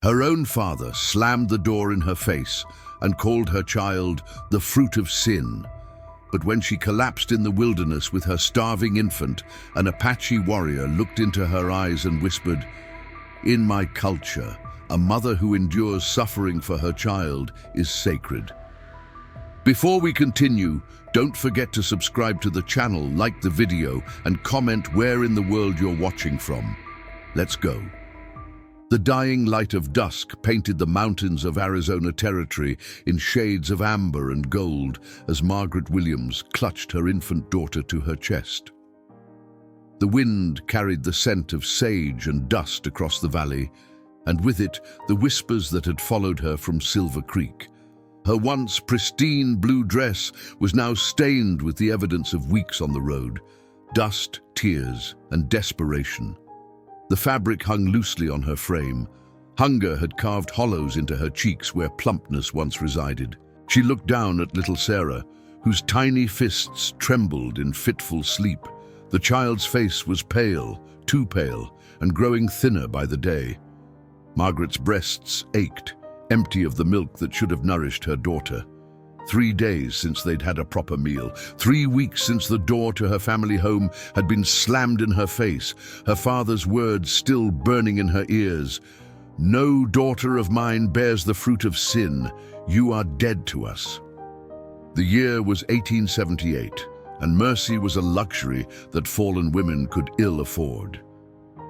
Her own father slammed the door in her face and called her child the fruit of sin. But when she collapsed in the wilderness with her starving infant, an Apache warrior looked into her eyes and whispered, "In my culture, a mother who endures suffering for her child is sacred." Before we continue, don't forget to subscribe to the channel, like the video, and comment where in the world you're watching from. Let's go. The dying light of dusk painted the mountains of Arizona Territory in shades of amber and gold as Margaret Williams clutched her infant daughter to her chest. The wind carried the scent of sage and dust across the valley, and with it the whispers that had followed her from Silver Creek. Her once pristine blue dress was now stained with the evidence of weeks on the road, dust, tears, and desperation. The fabric hung loosely on her frame. Hunger had carved hollows into her cheeks where plumpness once resided. She looked down at little Sarah, whose tiny fists trembled in fitful sleep. The child's face was pale, too pale, and growing thinner by the day. Margaret's breasts ached, empty of the milk that should have nourished her daughter. 3 days since they'd had a proper meal. 3 weeks since the door to her family home had been slammed in her face, her father's words still burning in her ears. "No daughter of mine bears the fruit of sin. You are dead to us." The year was 1878, and mercy was a luxury that fallen women could ill afford.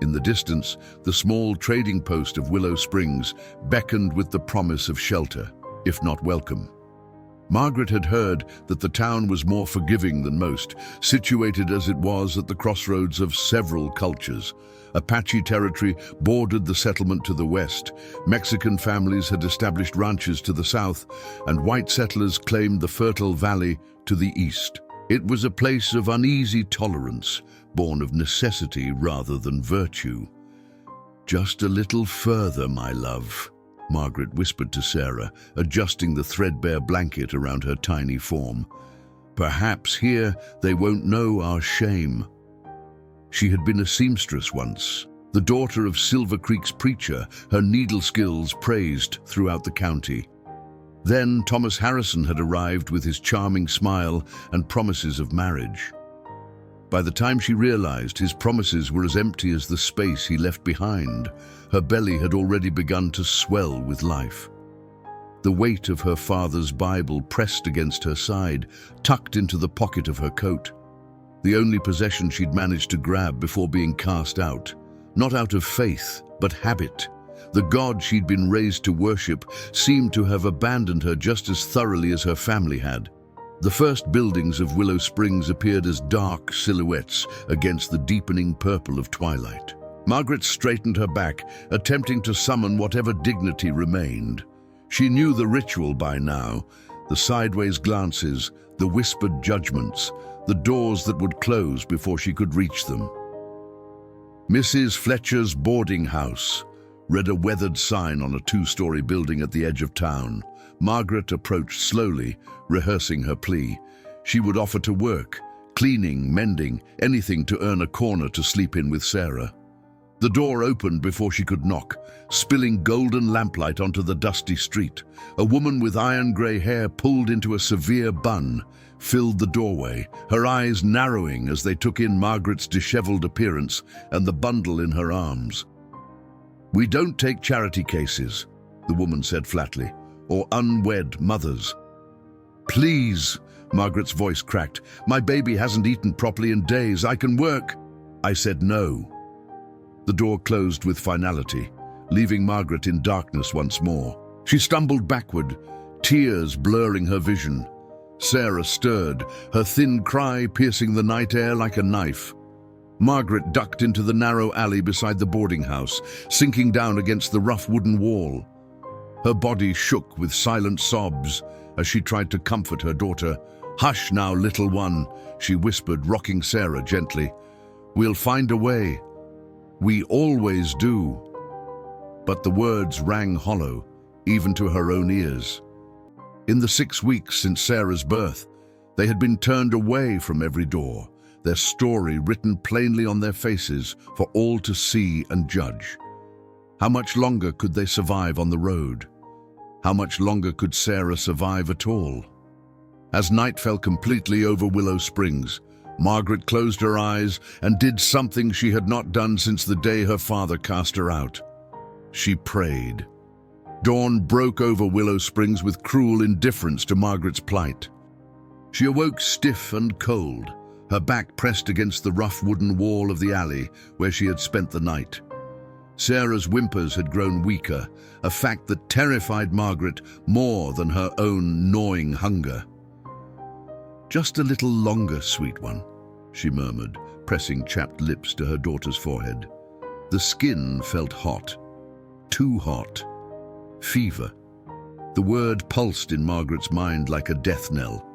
In the distance, the small trading post of Willow Springs beckoned with the promise of shelter, if not welcome. Margaret had heard that the town was more forgiving than most, situated as it was at the crossroads of several cultures. Apache territory bordered the settlement to the west, Mexican families had established ranches to the south, and white settlers claimed the fertile valley to the east. It was a place of uneasy tolerance, born of necessity rather than virtue. "Just a little further, my love," Margaret whispered to Sarah, adjusting the threadbare blanket around her tiny form. "Perhaps here they won't know our shame." She had been a seamstress once, the daughter of Silver Creek's preacher, her needle skills praised throughout the county. Then Thomas Harrison had arrived with his charming smile and promises of marriage. By the time she realized his promises were as empty as the space he left behind, her belly had already begun to swell with life. The weight of her father's Bible pressed against her side, tucked into the pocket of her coat. The only possession she'd managed to grab before being cast out. Not out of faith, but habit. The God she'd been raised to worship seemed to have abandoned her just as thoroughly as her family had. The first buildings of Willow Springs appeared as dark silhouettes against the deepening purple of twilight. Margaret straightened her back, attempting to summon whatever dignity remained. She knew the ritual by now, the sideways glances, the whispered judgments, the doors that would close before she could reach them. "Mrs. Fletcher's boarding house," read a weathered sign on a 2-story building at the edge of town. Margaret approached slowly, rehearsing her plea. She would offer to work, cleaning, mending, anything to earn a corner to sleep in with Sarah. The door opened before she could knock, spilling golden lamplight onto the dusty street. A woman with iron-grey hair pulled into a severe bun filled the doorway, her eyes narrowing as they took in Margaret's disheveled appearance and the bundle in her arms. "We don't take charity cases," the woman said flatly, "or unwed mothers." "Please," Margaret's voice cracked. "My baby hasn't eaten properly in days. I can work." I said no. The door closed with finality, leaving Margaret in darkness once more. She stumbled backward, tears blurring her vision. Sarah stirred, her thin cry piercing the night air like a knife. Margaret ducked into the narrow alley beside the boarding house, sinking down against the rough wooden wall. Her body shook with silent sobs as she tried to comfort her daughter. "Hush now, little one," she whispered, rocking Sarah gently. "We'll find a way. We always do." But the words rang hollow, even to her own ears. In the 6 weeks since Sarah's birth, they had been turned away from every door, their story written plainly on their faces for all to see and judge. How much longer could they survive on the road? How much longer could Sarah survive at all? As night fell completely over Willow Springs, Margaret closed her eyes and did something she had not done since the day her father cast her out. She prayed. Dawn broke over Willow Springs with cruel indifference to Margaret's plight. She awoke stiff and cold, her back pressed against the rough wooden wall of the alley where she had spent the night. Sarah's whimpers had grown weaker, a fact that terrified Margaret more than her own gnawing hunger. "Just a little longer, sweet one," she murmured, pressing chapped lips to her daughter's forehead. The skin felt hot. Too hot. Fever. The word pulsed in Margaret's mind like a death knell.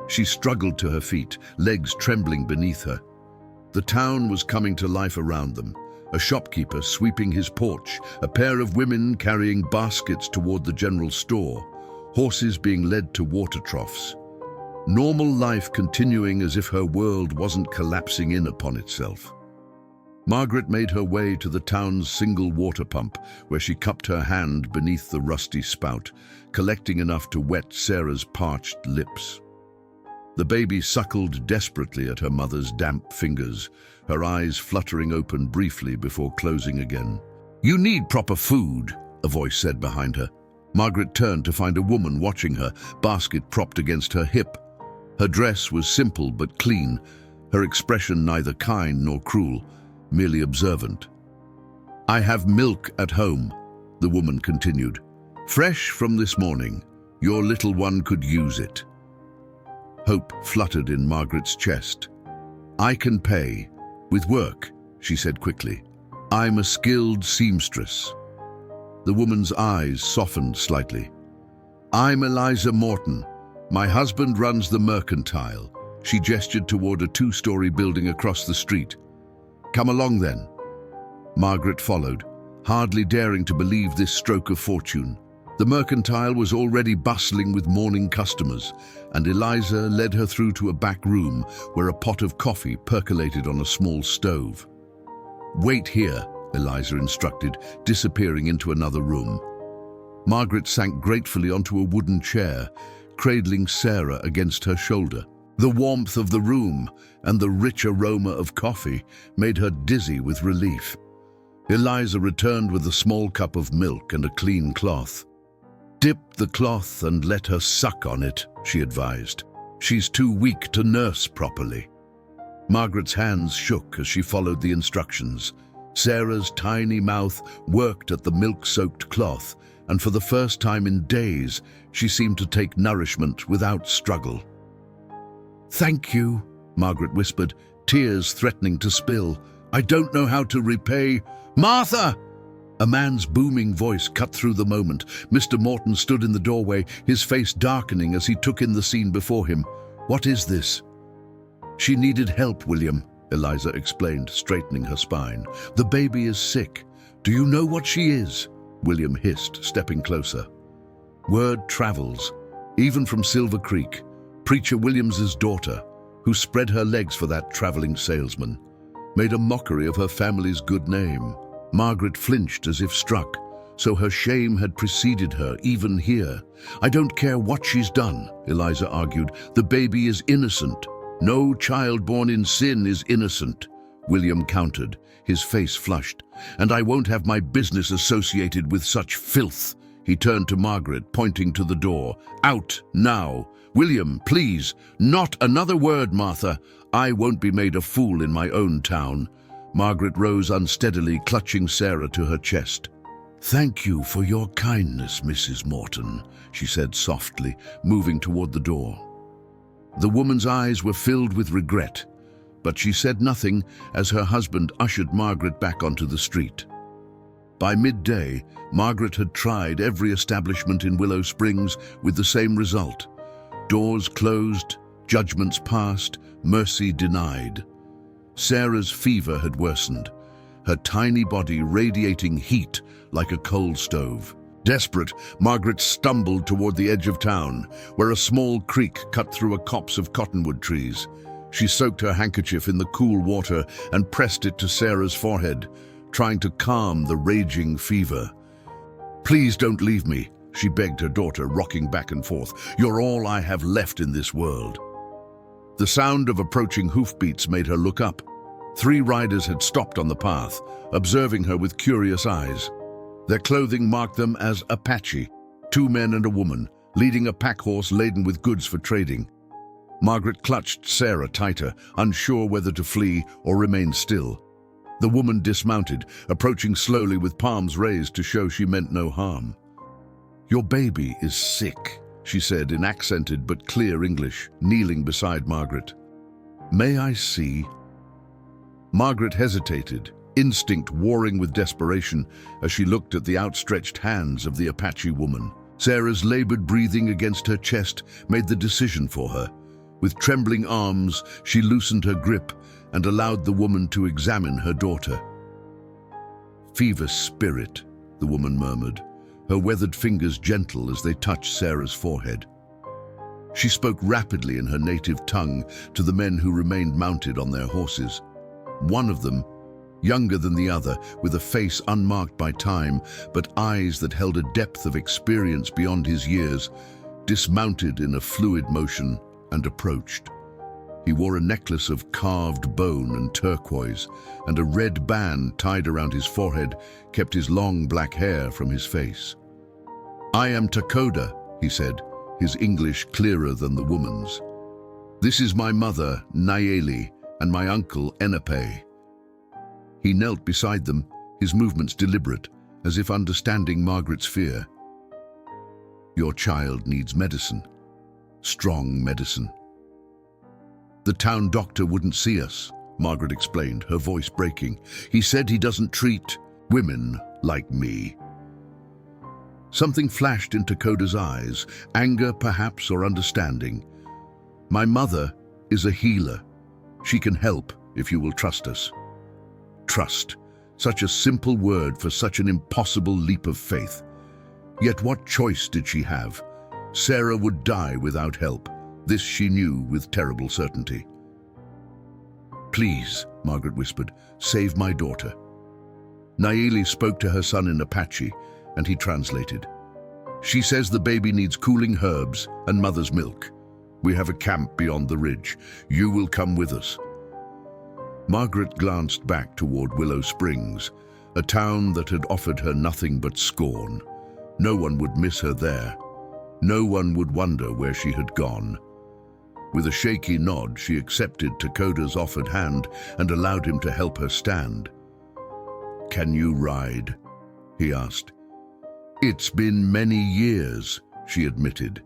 She struggled to her feet, legs trembling beneath her. The town was coming to life around them. A shopkeeper sweeping his porch, a pair of women carrying baskets toward the general store, horses being led to water troughs. Normal life continuing as if her world wasn't collapsing in upon itself. Margaret made her way to the town's single water pump, where she cupped her hand beneath the rusty spout, collecting enough to wet Sarah's parched lips. The baby suckled desperately at her mother's damp fingers, her eyes fluttering open briefly before closing again. "You need proper food," a voice said behind her. Margaret turned to find a woman watching her, basket propped against her hip. Her dress was simple but clean, her expression neither kind nor cruel, merely observant. "I have milk at home," the woman continued. "Fresh from this morning. Your little one could use it." Hope fluttered in Margaret's chest. "I can pay. With work," she said quickly. "I'm a skilled seamstress." The woman's eyes softened slightly. "I'm Eliza Morton. My husband runs the mercantile." She gestured toward a two-story building across the street. "Come along then." Margaret followed, hardly daring to believe this stroke of fortune. The mercantile was already bustling with morning customers, and Eliza led her through to a back room where a pot of coffee percolated on a small stove. "Wait here," Eliza instructed, disappearing into another room. Margaret sank gratefully onto a wooden chair, cradling Sarah against her shoulder. The warmth of the room and the rich aroma of coffee made her dizzy with relief. Eliza returned with a small cup of milk and a clean cloth. "Dip the cloth and let her suck on it," she advised. "She's too weak to nurse properly." Margaret's hands shook as she followed the instructions. Sarah's tiny mouth worked at the milk-soaked cloth, and for the first time in days, she seemed to take nourishment without struggle. "Thank you," Margaret whispered, tears threatening to spill. "I don't know how to repay—" "Martha!" A man's booming voice cut through the moment. Mr. Morton stood in the doorway, his face darkening as he took in the scene before him. "What is this?" "She needed help, William," Eliza explained, straightening her spine. "The baby is sick. Do you know what she is?" William hissed, stepping closer. "Word travels, even from Silver Creek. Preacher Williams's daughter, who spread her legs for that traveling salesman, made a mockery of her family's good name." Margaret flinched as if struck, so her shame had preceded her even here. "I don't care what she's done," Eliza argued. "The baby is innocent." "No child born in sin is innocent," William countered, his face flushed. "And I won't have my business associated with such filth." He turned to Margaret, pointing to the door. "Out, now! William, please, not another word, Martha. I won't be made a fool in my own town." Margaret rose unsteadily, clutching Sarah to her chest. "Thank you for your kindness, Mrs. Morton," she said softly, moving toward the door. The woman's eyes were filled with regret, but she said nothing as her husband ushered Margaret back onto the street. By midday, Margaret had tried every establishment in Willow Springs with the same result. Doors closed, judgments passed, mercy denied. Sarah's fever had worsened, her tiny body radiating heat like a coal stove. Desperate, Margaret stumbled toward the edge of town, where a small creek cut through a copse of cottonwood trees. She soaked her handkerchief in the cool water and pressed it to Sarah's forehead, trying to calm the raging fever. "Please don't leave me," she begged her daughter, rocking back and forth. "You're all I have left in this world." The sound of approaching hoofbeats made her look up. 3 riders had stopped on the path, observing her with curious eyes. Their clothing marked them as Apache, 2 men and a woman, leading a pack horse laden with goods for trading. Margaret clutched Sarah tighter, unsure whether to flee or remain still. The woman dismounted, approaching slowly with palms raised to show she meant no harm. "Your baby is sick," she said in accented but clear English, kneeling beside Margaret. "May I see?" Margaret hesitated, instinct warring with desperation as she looked at the outstretched hands of the Apache woman. Sarah's labored breathing against her chest made the decision for her. With trembling arms, she loosened her grip and allowed the woman to examine her daughter. "Fever spirit," the woman murmured, her weathered fingers gentle as they touched Sarah's forehead. She spoke rapidly in her native tongue to the men who remained mounted on their horses. One of them, younger than the other, with a face unmarked by time, but eyes that held a depth of experience beyond his years, dismounted in a fluid motion and approached. He wore a necklace of carved bone and turquoise, and a red band tied around his forehead kept his long black hair from his face. "I am Takoda," he said, his English clearer than the woman's. "This is my mother, Nayeli, and my uncle, Enape." He knelt beside them, his movements deliberate, as if understanding Margaret's fear. "Your child needs medicine. Strong medicine." "The town doctor wouldn't see us," Margaret explained, her voice breaking. "He said he doesn't treat women like me." Something flashed in Takoda's eyes, anger perhaps or understanding. "My mother is a healer. She can help if you will trust us." Trust, such a simple word for such an impossible leap of faith. Yet what choice did she have? Sarah would die without help. This she knew with terrible certainty. "Please," Margaret whispered, "save my daughter." Nayeli spoke to her son in Apache, and he translated. "She says the baby needs cooling herbs and mother's milk. We have a camp beyond the ridge. You will come with us." Margaret glanced back toward Willow Springs, a town that had offered her nothing but scorn. No one would miss her there. No one would wonder where she had gone. With a shaky nod, she accepted Takoda's offered hand and allowed him to help her stand. "Can you ride?" he asked. "It's been many years," she admitted.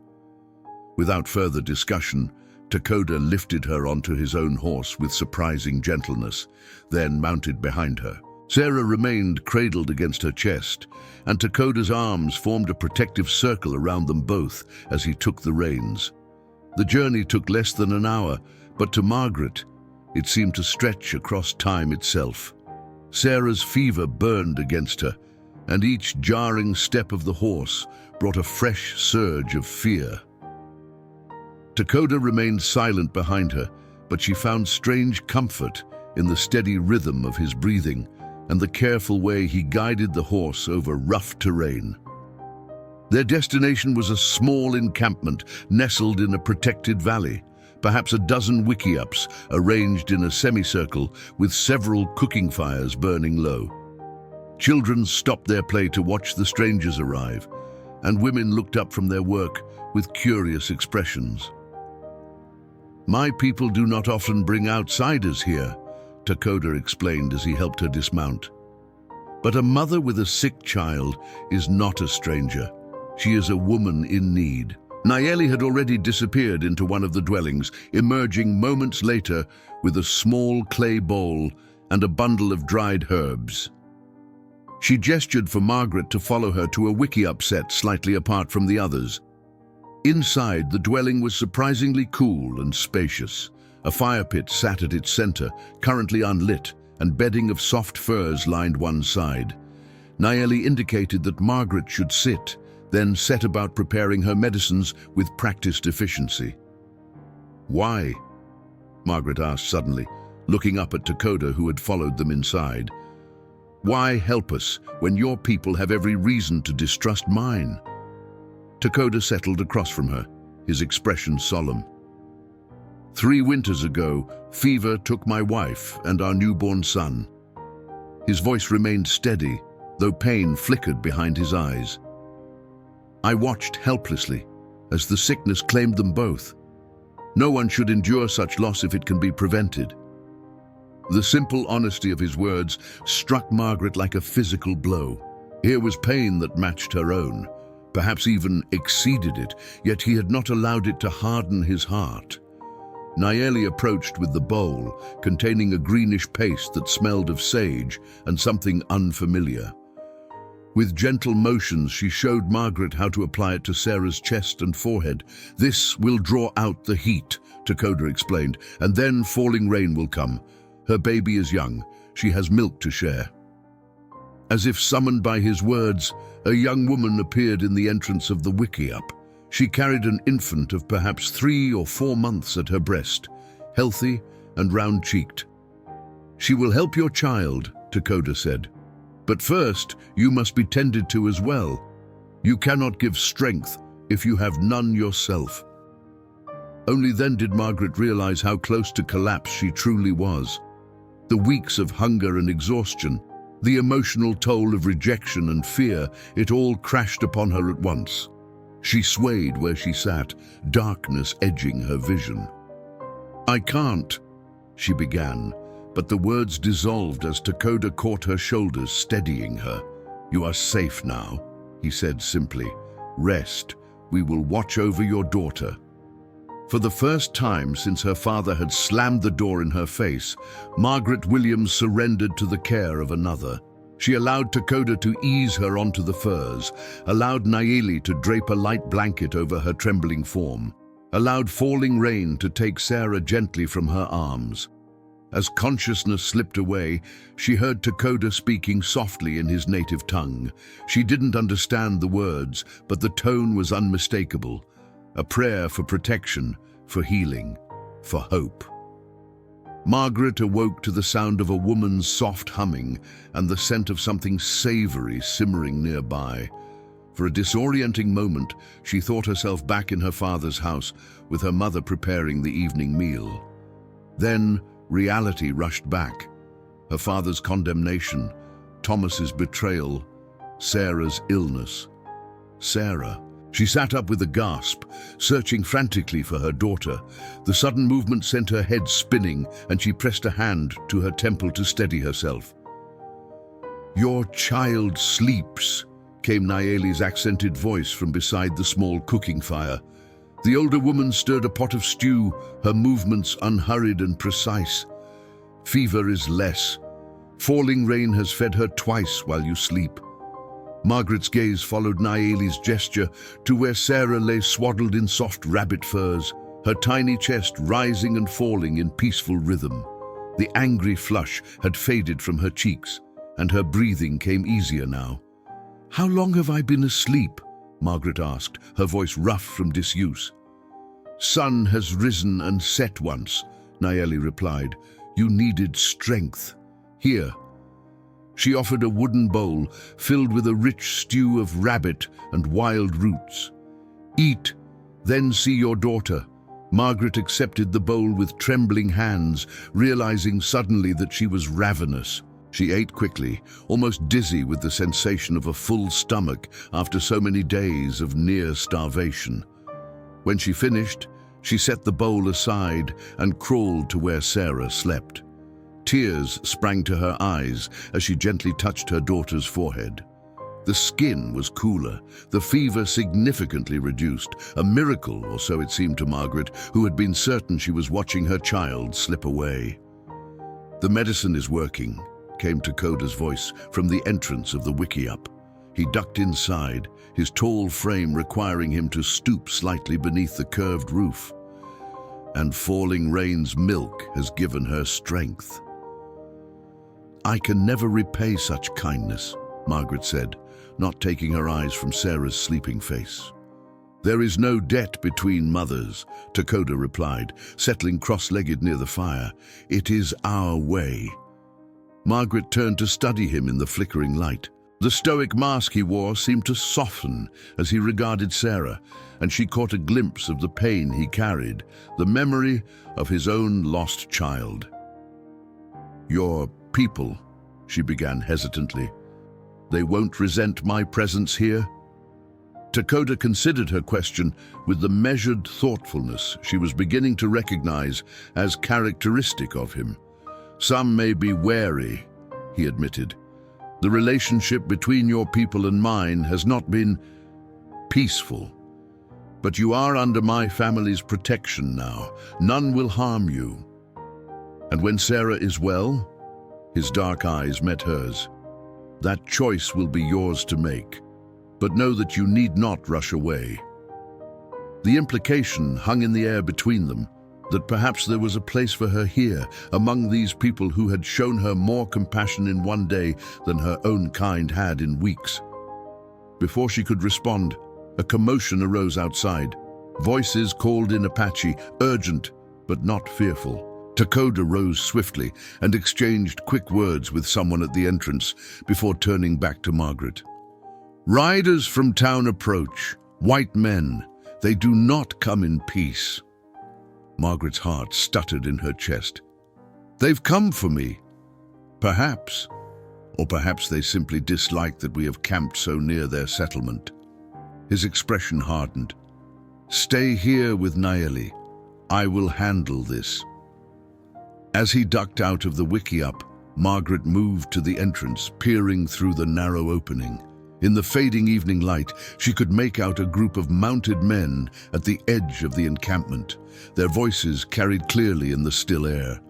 Without further discussion, Takoda lifted her onto his own horse with surprising gentleness, then mounted behind her. Sarah remained cradled against her chest, and Takoda's arms formed a protective circle around them both as he took the reins. The journey took less than an hour, but to Margaret, it seemed to stretch across time itself. Sarah's fever burned against her, and each jarring step of the horse brought a fresh surge of fear. Takoda remained silent behind her, but she found strange comfort in the steady rhythm of his breathing and the careful way he guided the horse over rough terrain. Their destination was a small encampment nestled in a protected valley, perhaps a dozen wickiups arranged in a semicircle with several cooking fires burning low. Children stopped their play to watch the strangers arrive, and women looked up from their work with curious expressions. "My people do not often bring outsiders here," Takoda explained as he helped her dismount. "But a mother with a sick child is not a stranger. She is a woman in need." Nayeli had already disappeared into one of the dwellings, emerging moments later with a small clay bowl and a bundle of dried herbs. She gestured for Margaret to follow her to a wickiup set slightly apart from the others. Inside, the dwelling was surprisingly cool and spacious. A fire pit sat at its center, currently unlit, and bedding of soft furs lined one side. Nayeli indicated that Margaret should sit, then set about preparing her medicines with practiced efficiency. "Why?" Margaret asked suddenly, looking up at Takoda, who had followed them inside. Why help us when your people have every reason to distrust mine? Takoda settled across from her, his expression solemn. 3 winters ago, fever took my wife and our newborn son. His voice remained steady, though pain flickered behind his eyes. I watched helplessly as the sickness claimed them both. No one should endure such loss if it can be prevented. The simple honesty of his words struck Margaret like a physical blow. Here was pain that matched her own, perhaps even exceeded it, yet he had not allowed it to harden his heart. Nayeli approached with the bowl, containing a greenish paste that smelled of sage and something unfamiliar. With gentle motions, she showed Margaret how to apply it to Sarah's chest and forehead. This will draw out the heat, Takoda explained, and then falling rain will come. Her baby is young. She has milk to share. As if summoned by his words, a young woman appeared in the entrance of the wickiup. She carried an infant of perhaps 3 or 4 months at her breast, healthy and round-cheeked. She will help your child, Takoda said. But first, you must be tended to as well. You cannot give strength if you have none yourself. Only then did Margaret realize how close to collapse she truly was. The weeks of hunger and exhaustion, the emotional toll of rejection and fear, it all crashed upon her at once. She swayed where she sat, darkness edging her vision. I can't, she began, but the words dissolved as Takoda caught her shoulders, steadying her. You are safe now, he said simply. Rest. We will watch over your daughter. For the first time since her father had slammed the door in her face, Margaret Williams surrendered to the care of another. She allowed Takoda to ease her onto the furs, allowed Nayeli to drape a light blanket over her trembling form, allowed falling rain to take Sarah gently from her arms. As consciousness slipped away, she heard Takoda speaking softly in his native tongue. She didn't understand the words, but the tone was unmistakable. A prayer for protection, for healing, for hope. Margaret awoke to the sound of a woman's soft humming and the scent of something savory simmering nearby. For a disorienting moment, she thought herself back in her father's house with her mother preparing the evening meal. Then, reality rushed back. Her father's condemnation, Thomas's betrayal, Sarah's illness. Sarah. She sat up with a gasp, searching frantically for her daughter. The sudden movement sent her head spinning, and she pressed a hand to her temple to steady herself. Your child sleeps, came Nayeli's accented voice from beside the small cooking fire. The older woman stirred a pot of stew, her movements unhurried and precise. Fever is less. Falling rain has fed her twice while you sleep. Margaret's gaze followed Nayeli's gesture to where Sarah lay swaddled in soft rabbit furs, her tiny chest rising and falling in peaceful rhythm. The angry flush had faded from her cheeks, and her breathing came easier now. How long have I been asleep? Margaret asked, her voice rough from disuse. Sun has risen and set once, Nayeli replied. You needed strength. Here. She offered a wooden bowl filled with a rich stew of rabbit and wild roots. Eat, then see your daughter. Margaret accepted the bowl with trembling hands, realizing suddenly that she was ravenous. She ate quickly, almost dizzy with the sensation of a full stomach after so many days of near starvation. When she finished, she set the bowl aside and crawled to where Sarah slept. Tears sprang to her eyes as she gently touched her daughter's forehead. The skin was cooler, the fever significantly reduced, a miracle, or so it seemed to Margaret, who had been certain she was watching her child slip away. The medicine is working, came Takoda's voice from the entrance of the wickiup. He ducked inside, his tall frame requiring him to stoop slightly beneath the curved roof. And falling rain's milk has given her strength. I can never repay such kindness, Margaret said, not taking her eyes from Sarah's sleeping face. There is no debt between mothers, Takoda replied, settling cross-legged near the fire. It is our way. Margaret turned to study him in the flickering light. The stoic mask he wore seemed to soften as he regarded Sarah, and she caught a glimpse of the pain he carried, the memory of his own lost child. "Your people," she began hesitantly. "They won't resent my presence here?" Dakota considered her question with the measured thoughtfulness she was beginning to recognize as characteristic of him. "Some may be wary," he admitted. "The relationship between your people and mine has not been peaceful. But you are under my family's protection now. None will harm you. And when Sarah is well," his dark eyes met hers, "that choice will be yours to make. But know that you need not rush away." The implication hung in the air between them, that perhaps there was a place for her here, among these people who had shown her more compassion in one day than her own kind had in weeks. Before she could respond, a commotion arose outside. Voices called in Apache, urgent but not fearful. Dakota rose swiftly and exchanged quick words with someone at the entrance before turning back to Margaret. "Riders from town approach, white men. They do not come in peace." Margaret's heart stuttered in her chest. "They've come for me. Perhaps. Or perhaps they simply dislike that we have camped so near their settlement." His expression hardened. "Stay here with Nayeli. I will handle this." As he ducked out of the wickiup, Margaret moved to the entrance, peering through the narrow opening. In the fading evening light, she could make out a group of mounted men at the edge of the encampment. Their voices carried clearly in the still air.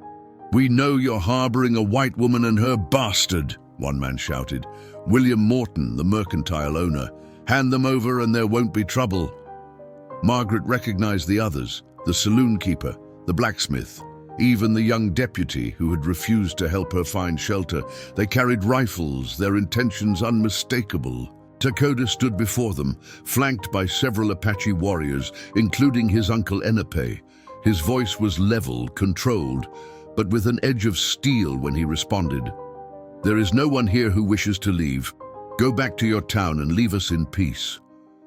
"We know you're harboring a white woman and her bastard," one man shouted. "William Morton, the mercantile owner. Hand them over and there won't be trouble." Margaret recognized the others, the saloon keeper, the blacksmith, even the young deputy who had refused to help her find shelter. They carried rifles, their intentions unmistakable. Dakota stood before them, flanked by several Apache warriors, including his uncle Enepe. His voice was level, controlled, but with an edge of steel when he responded. "There is no one here who wishes to leave. Go back to your town and leave us in peace."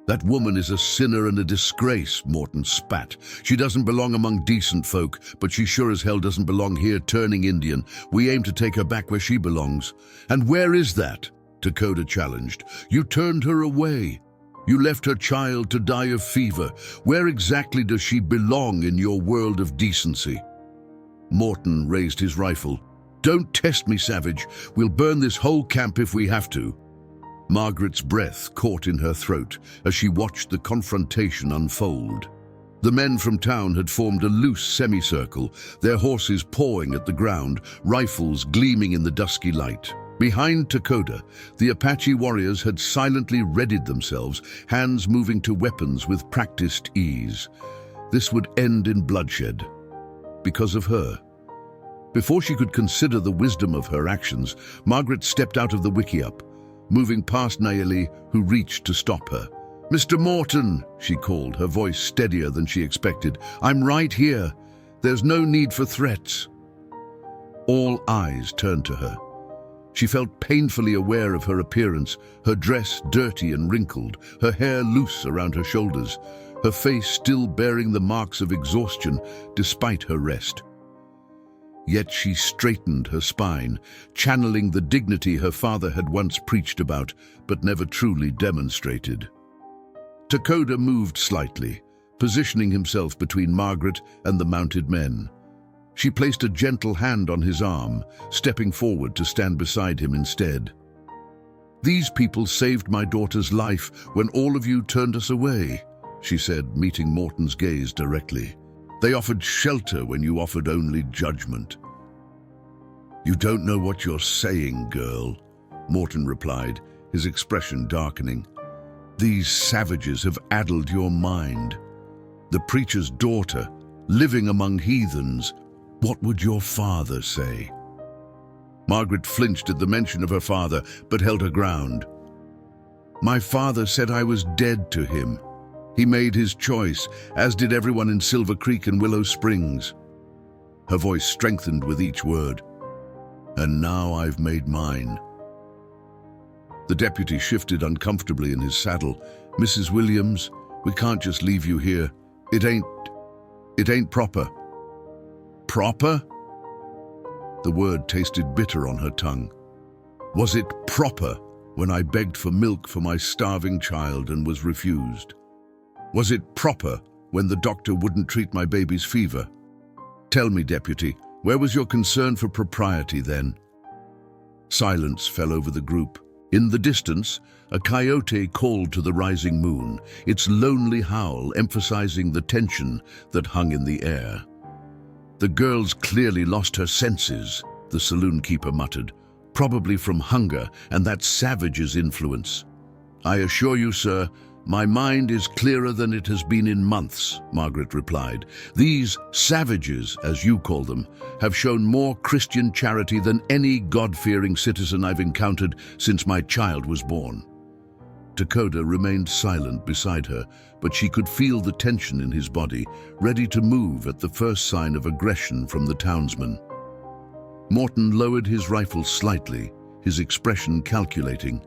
"That woman is a sinner and a disgrace," Morton spat. "She doesn't belong among decent folk, but she sure as hell doesn't belong here turning Indian. We aim to take her back where she belongs." "And where is that?" Dakota challenged. "You turned her away. You left her child to die of fever. Where exactly does she belong in your world of decency?" Morton raised his rifle. "Don't test me, savage. We'll burn this whole camp if we have to." Margaret's breath caught in her throat as she watched the confrontation unfold. The men from town had formed a loose semicircle, their horses pawing at the ground, rifles gleaming in the dusky light. Behind Dakota, the Apache warriors had silently readied themselves, hands moving to weapons with practiced ease. This would end in bloodshed. Because of her. Before she could consider the wisdom of her actions, Margaret stepped out of the wickiup, moving past Nayeli, who reached to stop her. "Mr. Morton," she called, her voice steadier than she expected. "I'm right here. There's no need for threats." All eyes turned to her. She felt painfully aware of her appearance, her dress dirty and wrinkled, her hair loose around her shoulders, her face still bearing the marks of exhaustion despite her rest. Yet she straightened her spine, channeling the dignity her father had once preached about, but never truly demonstrated. Dakota moved slightly, positioning himself between Margaret and the mounted men. She placed a gentle hand on his arm, stepping forward to stand beside him instead. "These people saved my daughter's life when all of you turned us away," she said, meeting Morton's gaze directly. "They offered shelter when you offered only judgment." "You don't know what you're saying, girl," Morton replied, his expression darkening. "These savages have addled your mind. The preacher's daughter, living among heathens. What would your father say?" Margaret flinched at the mention of her father, but held her ground. "My father said I was dead to him. He made his choice, as did everyone in Silver Creek and Willow Springs." Her voice strengthened with each word. And now I've made mine. The deputy shifted uncomfortably in his saddle. Mrs. Williams, we can't just leave you here. It ain't proper. Proper? The word tasted bitter on her tongue. Was it proper when I begged for milk for my starving child and was refused? Was it proper when the doctor wouldn't treat my baby's fever? Tell me, deputy, where was your concern for propriety then? Silence fell over the group. In the distance, a coyote called to the rising moon, its lonely howl emphasizing the tension that hung in the air. The girl's clearly lost her senses, the saloon keeper muttered, probably from hunger and that savage's influence. I assure you, sir, my mind is clearer than it has been in months, Margaret replied. These savages, as you call them, have shown more Christian charity than any God-fearing citizen I've encountered since my child was born. Dakota remained silent beside her, but she could feel the tension in his body, ready to move at the first sign of aggression from the townsman. Morton lowered his rifle slightly, his expression calculating.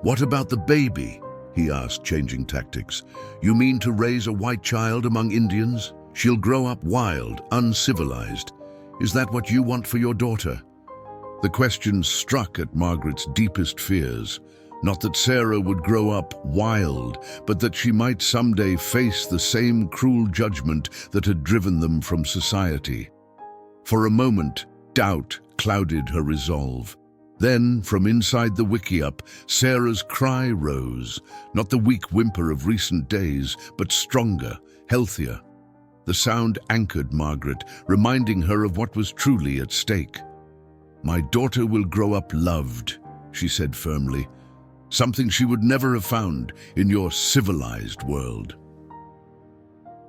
What about the baby? He asked, changing tactics. You mean to raise a white child among Indians? She'll grow up wild, uncivilized. Is that what you want for your daughter? The question struck at Margaret's deepest fears. Not that Sarah would grow up wild, but that she might someday face the same cruel judgment that had driven them from society. For a moment, doubt clouded her resolve. Then, from inside the wickiup, Sarah's cry rose, not the weak whimper of recent days, but stronger, healthier. The sound anchored Margaret, reminding her of what was truly at stake. My daughter will grow up loved, she said firmly, something she would never have found in your civilized world.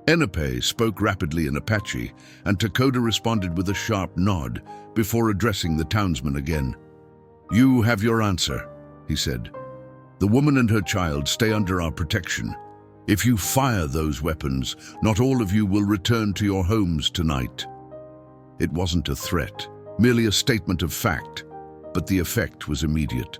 Enepe spoke rapidly in Apache, and Dakota responded with a sharp nod before addressing the townsman again. You have your answer, he said. The woman and her child stay under our protection. If you fire those weapons, not all of you will return to your homes tonight. It wasn't a threat, merely a statement of fact, but the effect was immediate.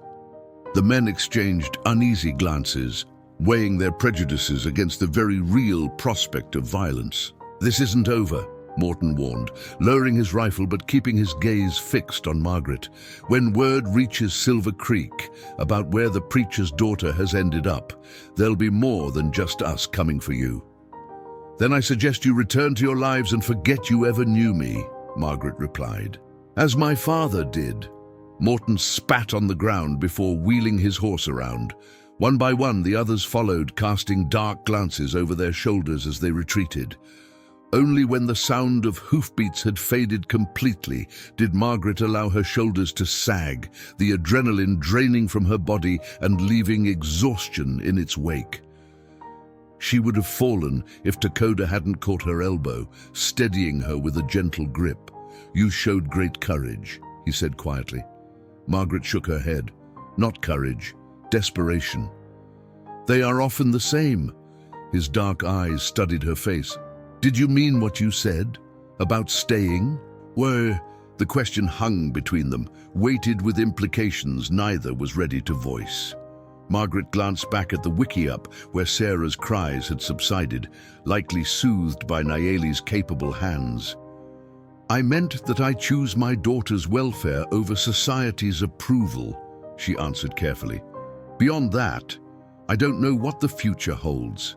The men exchanged uneasy glances, weighing their prejudices against the very real prospect of violence. This isn't over, Morton warned, lowering his rifle but keeping his gaze fixed on Margaret. When word reaches Silver Creek about where the preacher's daughter has ended up, there'll be more than just us coming for you. Then I suggest you return to your lives and forget you ever knew me, Margaret replied. As my father did. Morton spat on the ground before wheeling his horse around. One by one, the others followed, casting dark glances over their shoulders as they retreated. Only when the sound of hoofbeats had faded completely did Margaret allow her shoulders to sag, the adrenaline draining from her body and leaving exhaustion in its wake. She would have fallen if Dakota hadn't caught her elbow, steadying her with a gentle grip. You showed great courage, he said quietly. Margaret shook her head. Not courage, desperation. They are often the same. His dark eyes studied her face. Did you mean what you said? About staying? The question hung between them, weighted with implications neither was ready to voice. Margaret glanced back at the wickiup where Sarah's cries had subsided, likely soothed by Nayeli's capable hands. I meant that I choose my daughter's welfare over society's approval, she answered carefully. Beyond that, I don't know what the future holds.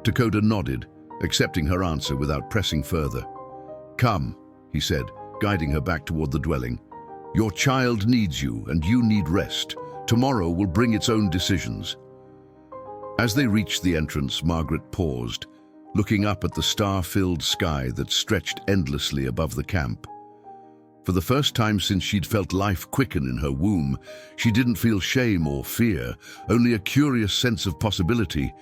Dakota nodded, accepting her answer without pressing further. Come, he said, guiding her back toward the dwelling. Your child needs you, and you need rest. Tomorrow will bring its own decisions. As they reached the entrance, Margaret paused, looking up at the star-filled sky that stretched endlessly above the camp. For the first time since she'd felt life quicken in her womb, she didn't feel shame or fear, only a curious sense of possibility.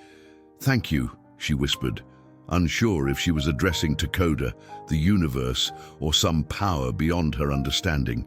Thank you, she whispered, unsure if she was addressing Dakota, the universe, or some power beyond her understanding.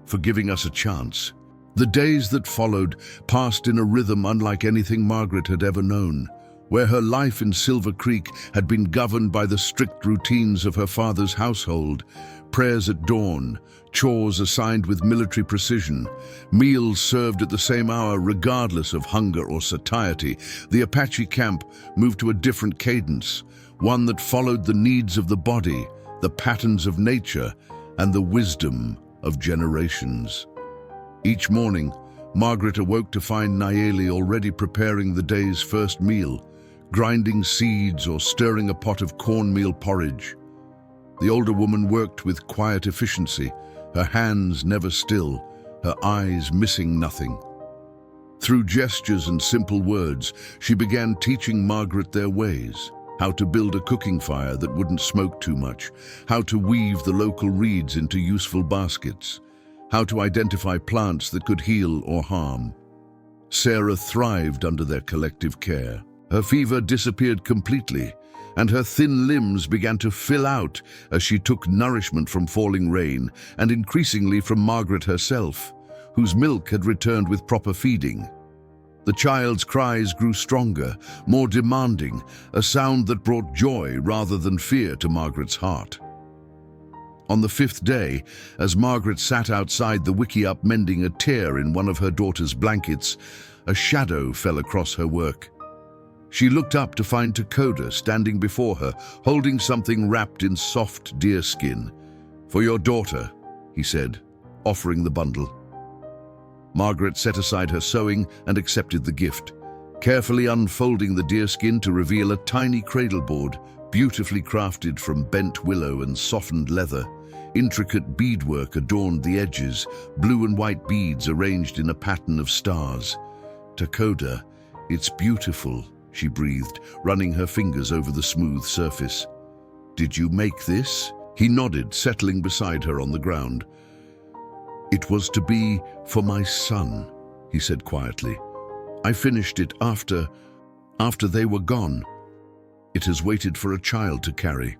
For giving us a chance. The days that followed passed in a rhythm unlike anything Margaret had ever known. Where her life in Silver Creek had been governed by the strict routines of her father's household, prayers at dawn, chores assigned with military precision, meals served at the same hour regardless of hunger or satiety, the Apache camp moved to a different cadence, one that followed the needs of the body, the patterns of nature, and the wisdom of generations. Each morning, Margaret awoke to find Nayeli already preparing the day's first meal, grinding seeds or stirring a pot of cornmeal porridge. The older woman worked with quiet efficiency, her hands never still, her eyes missing nothing. Through gestures and simple words, she began teaching Margaret their ways, how to build a cooking fire that wouldn't smoke too much, how to weave the local reeds into useful baskets, how to identify plants that could heal or harm. Sarah thrived under their collective care. Her fever disappeared completely, and her thin limbs began to fill out as she took nourishment from falling rain and increasingly from Margaret herself, whose milk had returned with proper feeding. The child's cries grew stronger, more demanding, a sound that brought joy rather than fear to Margaret's heart. On the 5th day, as Margaret sat outside the wickiup mending a tear in one of her daughter's blankets, a shadow fell across her work. She looked up to find Takoda standing before her, holding something wrapped in soft deerskin. "For your daughter," he said, offering the bundle. Margaret set aside her sewing and accepted the gift, carefully unfolding the deerskin to reveal a tiny cradleboard, beautifully crafted from bent willow and softened leather. Intricate beadwork adorned the edges, blue and white beads arranged in a pattern of stars. "Takoda, it's beautiful," she breathed, running her fingers over the smooth surface. "Did you make this?" He nodded, settling beside her on the ground. "It was to be for my son," he said quietly. "I finished it after they were gone. It has waited for a child to carry."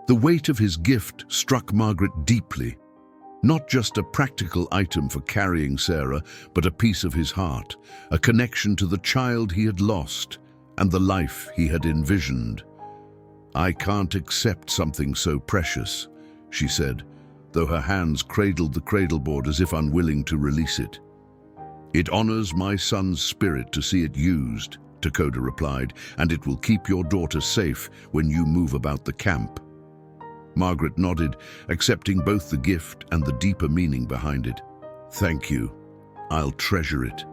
The weight of his gift struck Margaret deeply. Not just a practical item for carrying Sarah, but a piece of his heart, a connection to the child he had lost and the life he had envisioned. "I can't accept something so precious," she said, though her hands cradled the cradleboard as if unwilling to release it. "It honors my son's spirit to see it used," Takoda replied, "and it will keep your daughter safe when you move about the camp." Margaret nodded, accepting both the gift and the deeper meaning behind it. "Thank you. I'll treasure it."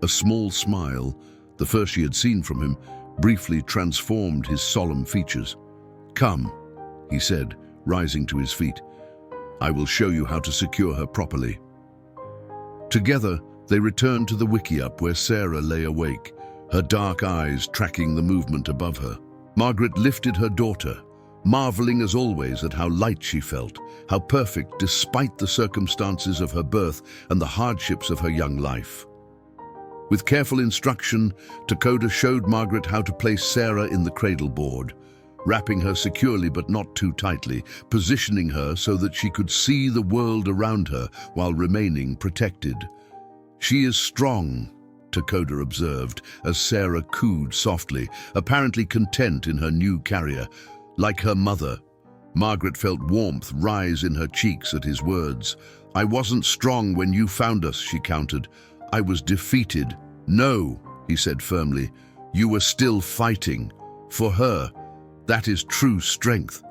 A small smile, the first she had seen from him, briefly transformed his solemn features. "Come," he said, rising to his feet. "I will show you how to secure her properly." Together, they returned to the wickiup where Sarah lay awake, her dark eyes tracking the movement above her. Margaret lifted her daughter, marveling as always at how light she felt, how perfect despite the circumstances of her birth and the hardships of her young life. With careful instruction, Takoda showed Margaret how to place Sarah in the cradleboard, wrapping her securely but not too tightly, positioning her so that she could see the world around her while remaining protected. "She is strong," Takoda observed as Sarah cooed softly, apparently content in her new carrier. Like her mother, Margaret felt warmth rise in her cheeks at his words. "I wasn't strong when you found us," she countered. "I was defeated." "No," he said firmly, "you were still fighting. For her, that is true strength."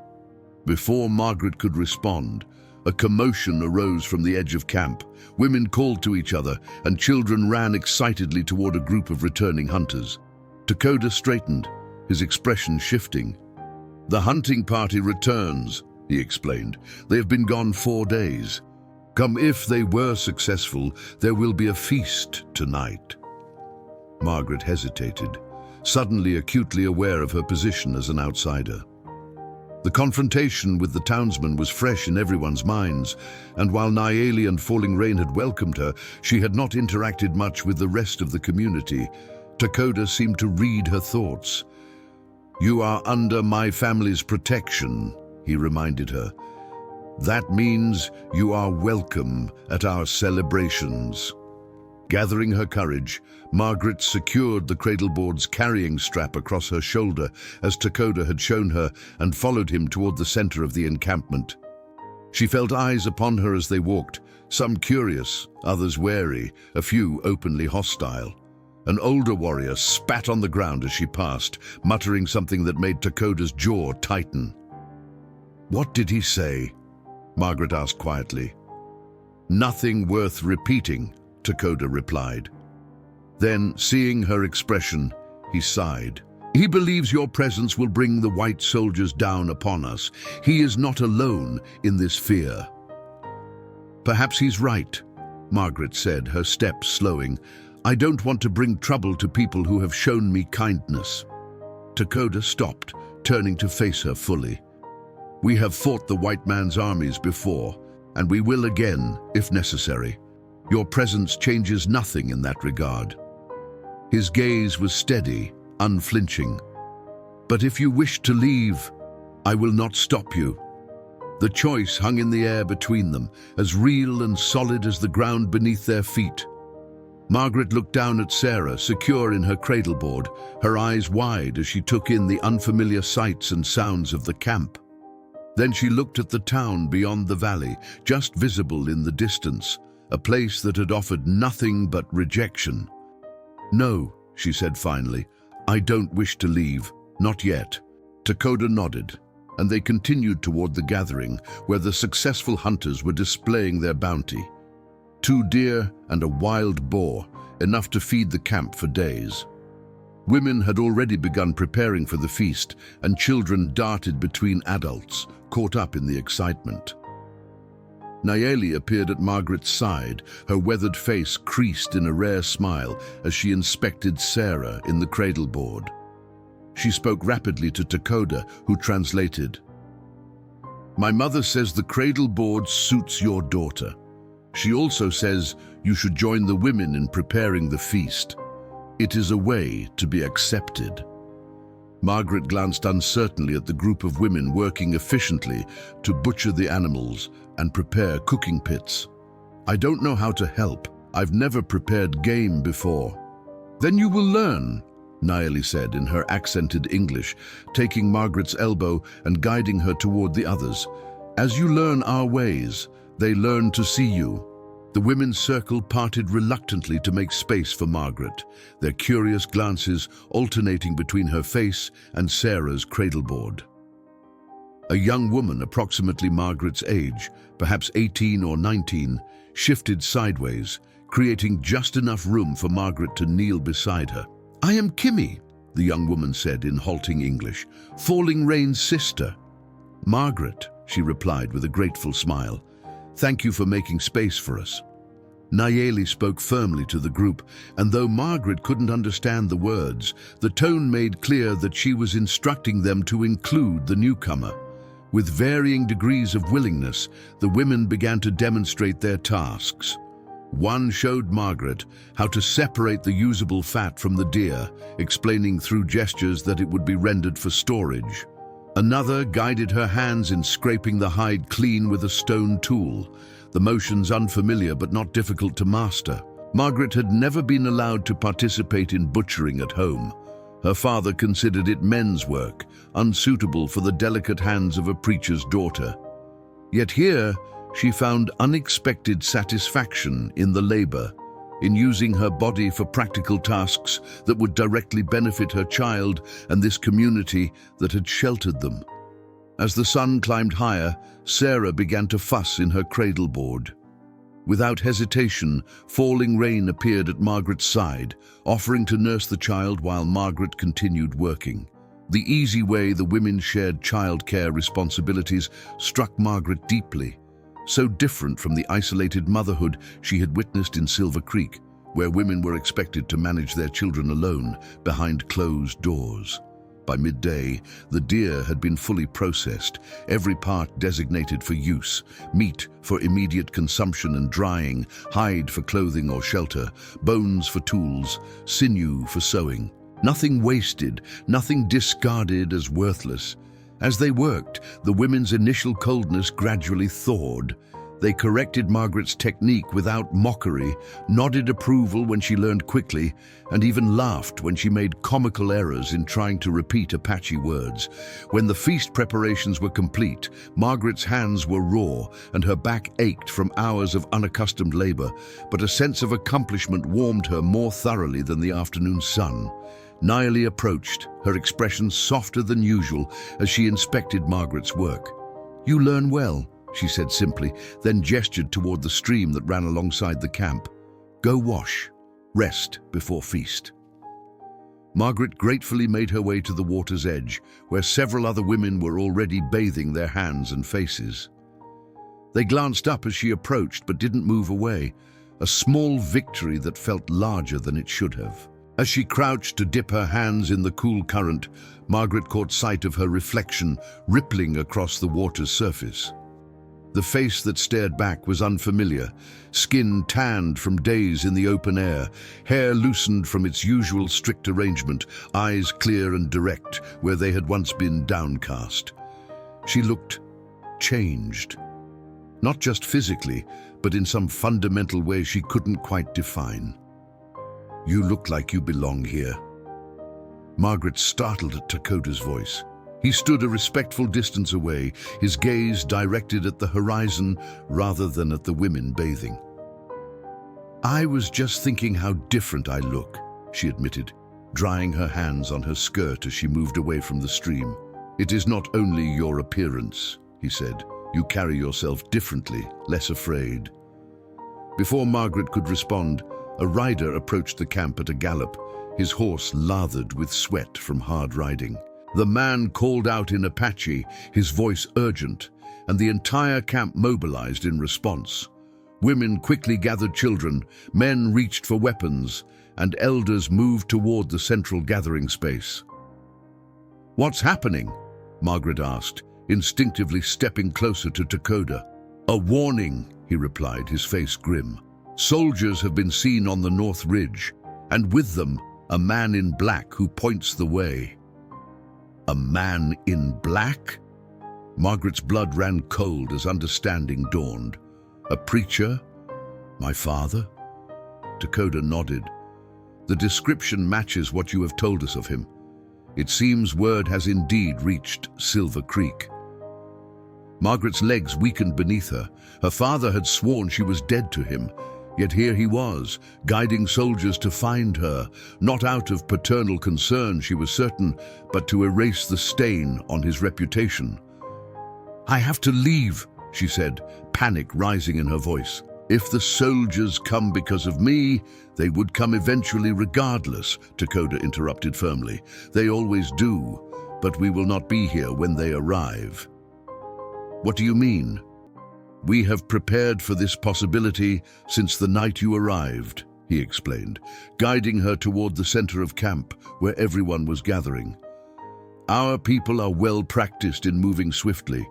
Before Margaret could respond, a commotion arose from the edge of camp. Women called to each other, and children ran excitedly toward a group of returning hunters. Takoda straightened, his expression shifting. "The hunting party returns," he explained. "They have been gone 4 days. Come, if they were successful, there will be a feast tonight." Margaret hesitated, suddenly acutely aware of her position as an outsider. The confrontation with the townsman was fresh in everyone's minds, and while Nayeli and Falling Rain had welcomed her, she had not interacted much with the rest of the community. Takoda seemed to read her thoughts. "You are under my family's protection," he reminded her. "That means you are welcome at our celebrations." Gathering her courage, Margaret secured the cradleboard's carrying strap across her shoulder as Takoda had shown her and followed him toward the center of the encampment. She felt eyes upon her as they walked, some curious, others wary, a few openly hostile. An older warrior spat on the ground as she passed, muttering something that made Takoda's jaw tighten. "What did he say?" Margaret asked quietly. "Nothing worth repeating," Takoda replied. Then, seeing her expression, he sighed. "He believes your presence will bring the white soldiers down upon us. He is not alone in this fear." "Perhaps he's right," Margaret said, her steps slowing. "I don't want to bring trouble to people who have shown me kindness." Takoda stopped, turning to face her fully. "We have fought the white man's armies before, and we will again, if necessary. Your presence changes nothing in that regard." His gaze was steady, unflinching. "But if you wish to leave, I will not stop you." The choice hung in the air between them, as real and solid as the ground beneath their feet. Margaret looked down at Sarah, secure in her cradleboard, her eyes wide as she took in the unfamiliar sights and sounds of the camp. Then she looked at the town beyond the valley, just visible in the distance, a place that had offered nothing but rejection. "No," she said finally, "I don't wish to leave, not yet." Takoda nodded, and they continued toward the gathering, where the successful hunters were displaying their bounty. 2 deer and a wild boar, enough to feed the camp for days. Women had already begun preparing for the feast, and children darted between adults, caught up in the excitement. Nayeli appeared at Margaret's side, her weathered face creased in a rare smile as she inspected Sarah in the cradleboard. She spoke rapidly to Takoda, who translated. "My mother says the cradleboard suits your daughter. She also says you should join the women in preparing the feast. It is a way to be accepted." Margaret glanced uncertainly at the group of women working efficiently to butcher the animals and prepare cooking pits. "I don't know how to help. I've never prepared game before." "Then you will learn," Nayeli said in her accented English, taking Margaret's elbow and guiding her toward the others. "As you learn our ways, they learn to see you." The women's circle parted reluctantly to make space for Margaret, their curious glances alternating between her face and Sarah's cradleboard. A young woman approximately Margaret's age, perhaps 18 or 19, shifted sideways, creating just enough room for Margaret to kneel beside her. "I am Kimmy," the young woman said in halting English, "Falling Rain's sister." "Margaret," she replied with a grateful smile. "Thank you for making space for us." Nayeli spoke firmly to the group, and though Margaret couldn't understand the words, the tone made clear that she was instructing them to include the newcomer. With varying degrees of willingness, the women began to demonstrate their tasks. One showed Margaret how to separate the usable fat from the deer, explaining through gestures that it would be rendered for storage. Another guided her hands in scraping the hide clean with a stone tool, the motions unfamiliar but not difficult to master. Margaret had never been allowed to participate in butchering at home. Her father considered it men's work, unsuitable for the delicate hands of a preacher's daughter. Yet here, she found unexpected satisfaction in the labor, in using her body for practical tasks that would directly benefit her child and this community that had sheltered them. As the sun climbed higher, Sarah began to fuss in her cradleboard. Without hesitation, Falling Rain appeared at Margaret's side, offering to nurse the child while Margaret continued working. The easy way the women shared childcare responsibilities struck Margaret deeply, so different from the isolated motherhood she had witnessed in Silver Creek, where women were expected to manage their children alone behind closed doors. By midday, the deer had been fully processed, every part designated for use: meat for immediate consumption and drying, hide for clothing or shelter, bones for tools, sinew for sewing. Nothing wasted, nothing discarded as worthless. As they worked, the women's initial coldness gradually thawed. They corrected Margaret's technique without mockery, nodded approval when she learned quickly, and even laughed when she made comical errors in trying to repeat Apache words. When the feast preparations were complete, Margaret's hands were raw and her back ached from hours of unaccustomed labor, but a sense of accomplishment warmed her more thoroughly than the afternoon sun. Naili approached, her expression softer than usual as she inspected Margaret's work. "You learn well," she said simply, then gestured toward the stream that ran alongside the camp. "Go wash. Rest before feast." Margaret gratefully made her way to the water's edge, where several other women were already bathing their hands and faces. They glanced up as she approached, but didn't move away, a small victory that felt larger than it should have. As she crouched to dip her hands in the cool current, Margaret caught sight of her reflection rippling across the water's surface. The face that stared back was unfamiliar, skin tanned from days in the open air, hair loosened from its usual strict arrangement, eyes clear and direct where they had once been downcast. She looked changed. Not just physically, but in some fundamental way she couldn't quite define. "You look like you belong here." Margaret startled at Takoda's voice. He stood a respectful distance away, his gaze directed at the horizon rather than at the women bathing. "I was just thinking how different I look," she admitted, drying her hands on her skirt as she moved away from the stream. "It is not only your appearance," he said. "You carry yourself differently, less afraid." Before Margaret could respond, a rider approached the camp at a gallop, his horse lathered with sweat from hard riding. The man called out in Apache, his voice urgent, and the entire camp mobilized in response. Women quickly gathered children, men reached for weapons, and elders moved toward the central gathering space. "What's happening?" Margaret asked, instinctively stepping closer to Takoda. "A warning," he replied, his face grim. "Soldiers have been seen on the North Ridge, and with them, a man in black who points the way." "A man in black?" Margaret's blood ran cold as understanding dawned. "A preacher? My father?" Takoda nodded. "The description matches what you have told us of him. It seems word has indeed reached Silver Creek." Margaret's legs weakened beneath her. Her father had sworn she was dead to him, yet here he was, guiding soldiers to find her, not out of paternal concern, she was certain, but to erase the stain on his reputation. "I have to leave," she said, panic rising in her voice. "If the soldiers come because of me, they would come eventually regardless," Takoda interrupted firmly. "They always do, but we will not be here when they arrive." "What do you mean?" "We have prepared for this possibility since the night you arrived," he explained, guiding her toward the center of camp where everyone was gathering. "Our people are well practiced in moving swiftly.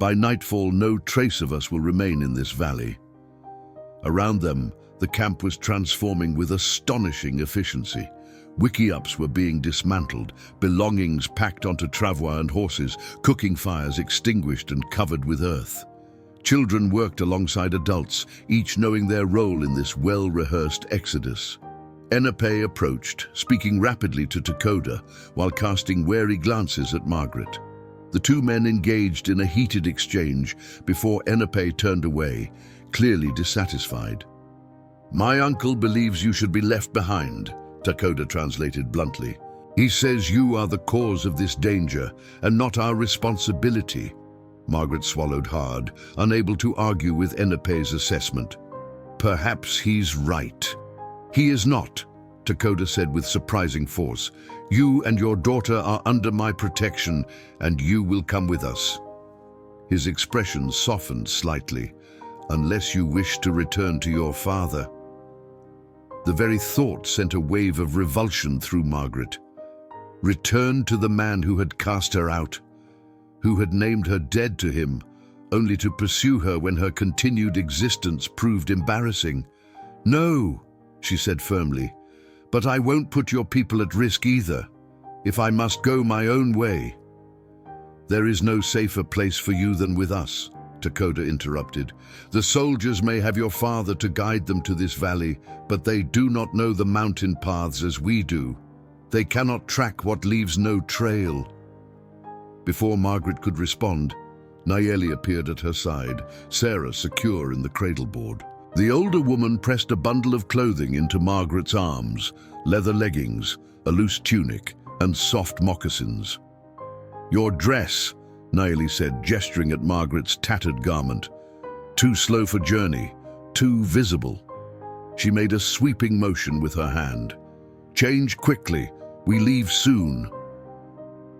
By nightfall, no trace of us will remain in this valley." Around them, the camp was transforming with astonishing efficiency. Wiki-ups were being dismantled, belongings packed onto travois and horses, cooking fires extinguished and covered with earth. Children worked alongside adults, each knowing their role in this well-rehearsed exodus. Enepe approached, speaking rapidly to Takoda, while casting wary glances at Margaret. The two men engaged in a heated exchange before Enepe turned away, clearly dissatisfied. "My uncle believes you should be left behind," Takoda translated bluntly. "He says you are the cause of this danger and not our responsibility." Margaret swallowed hard, unable to argue with Enepe's assessment. "Perhaps he's right." "He is not," Takoda said with surprising force. "You and your daughter are under my protection, and you will come with us." His expression softened slightly. "Unless you wish to return to your father." The very thought sent a wave of revulsion through Margaret. Return to the man who had cast her out, who had named her dead to him, only to pursue her when her continued existence proved embarrassing. "No," she said firmly, "but I won't put your people at risk either, if I must go my own way." "There is no safer place for you than with us," Dakota interrupted. "The soldiers may have your father to guide them to this valley, but they do not know the mountain paths as we do. They cannot track what leaves no trail." Before Margaret could respond, Nayeli appeared at her side, Sarah secure in the cradleboard. The older woman pressed a bundle of clothing into Margaret's arms, leather leggings, a loose tunic, and soft moccasins. "Your dress," Nayeli said, gesturing at Margaret's tattered garment. "Too slow for journey, too visible." She made a sweeping motion with her hand. "Change quickly, we leave soon."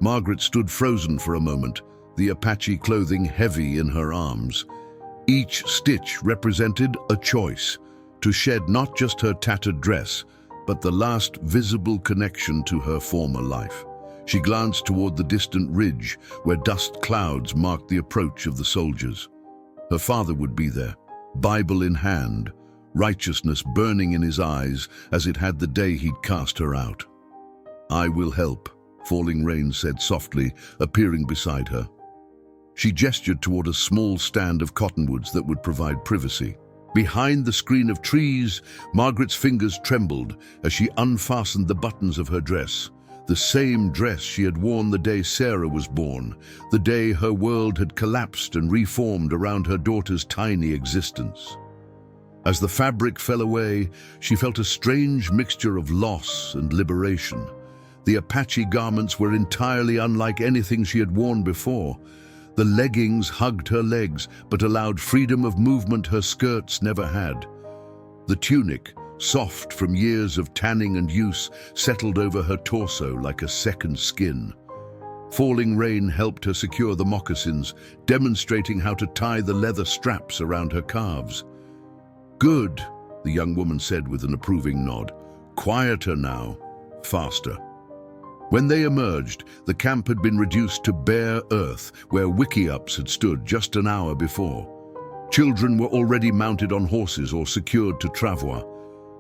Margaret stood frozen for a moment, the Apache clothing heavy in her arms. Each stitch represented a choice, to shed not just her tattered dress, but the last visible connection to her former life. She glanced toward the distant ridge, where dust clouds marked the approach of the soldiers. Her father would be there, Bible in hand, righteousness burning in his eyes as it had the day he'd cast her out. "I will help," Falling Rain said softly, appearing beside her. She gestured toward a small stand of cottonwoods that would provide privacy. Behind the screen of trees, Margaret's fingers trembled as she unfastened the buttons of her dress. The same dress she had worn the day Sarah was born, the day her world had collapsed and reformed around her daughter's tiny existence. As the fabric fell away, she felt a strange mixture of loss and liberation. The Apache garments were entirely unlike anything she had worn before. The leggings hugged her legs, but allowed freedom of movement her skirts never had. The tunic, soft from years of tanning and use, settled over her torso like a second skin. Falling Rain helped her secure the moccasins, demonstrating how to tie the leather straps around her calves. "Good," the young woman said with an approving nod. "Quieter now, faster." When they emerged, the camp had been reduced to bare earth, where wickiups had stood just an hour before. Children were already mounted on horses or secured to travois.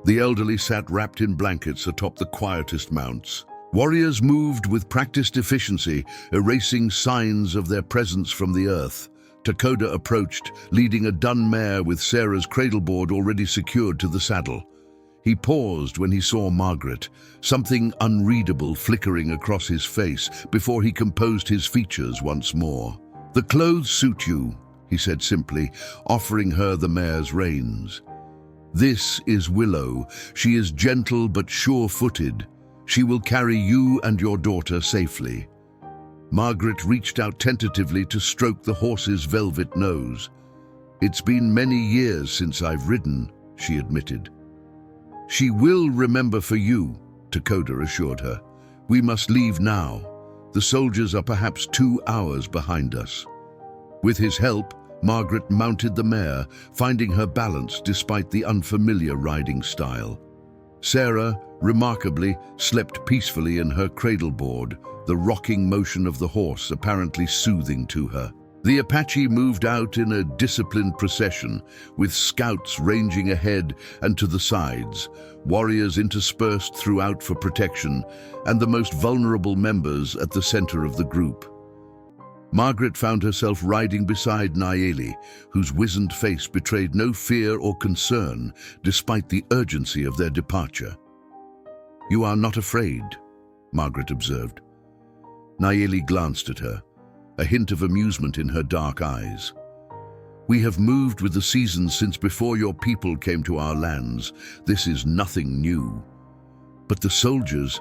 The elderly sat wrapped in blankets atop the quietest mounts. Warriors moved with practiced efficiency, erasing signs of their presence from the earth. Dakota approached, leading a dun mare with Sarah's cradleboard already secured to the saddle. He paused when he saw Margaret, something unreadable flickering across his face before he composed his features once more. "The clothes suit you," he said simply, offering her the mare's reins. "This is Willow. She is gentle but sure-footed. She will carry you and your daughter safely." Margaret reached out tentatively to stroke the horse's velvet nose. "It's been many years since I've ridden," she admitted. "She will remember for you," Dakota assured her. "We must leave now. The soldiers are perhaps 2 hours behind us." With his help, Margaret mounted the mare, finding her balance despite the unfamiliar riding style. Sarah, remarkably, slept peacefully in her cradleboard, the rocking motion of the horse apparently soothing to her. The Apache moved out in a disciplined procession, with scouts ranging ahead and to the sides, warriors interspersed throughout for protection, and the most vulnerable members at the center of the group. Margaret found herself riding beside Nayeli, whose wizened face betrayed no fear or concern, despite the urgency of their departure. "You are not afraid," Margaret observed. Nayeli glanced at her, a hint of amusement in her dark eyes. "We have moved with the seasons since before your people came to our lands. This is nothing new." "But the soldiers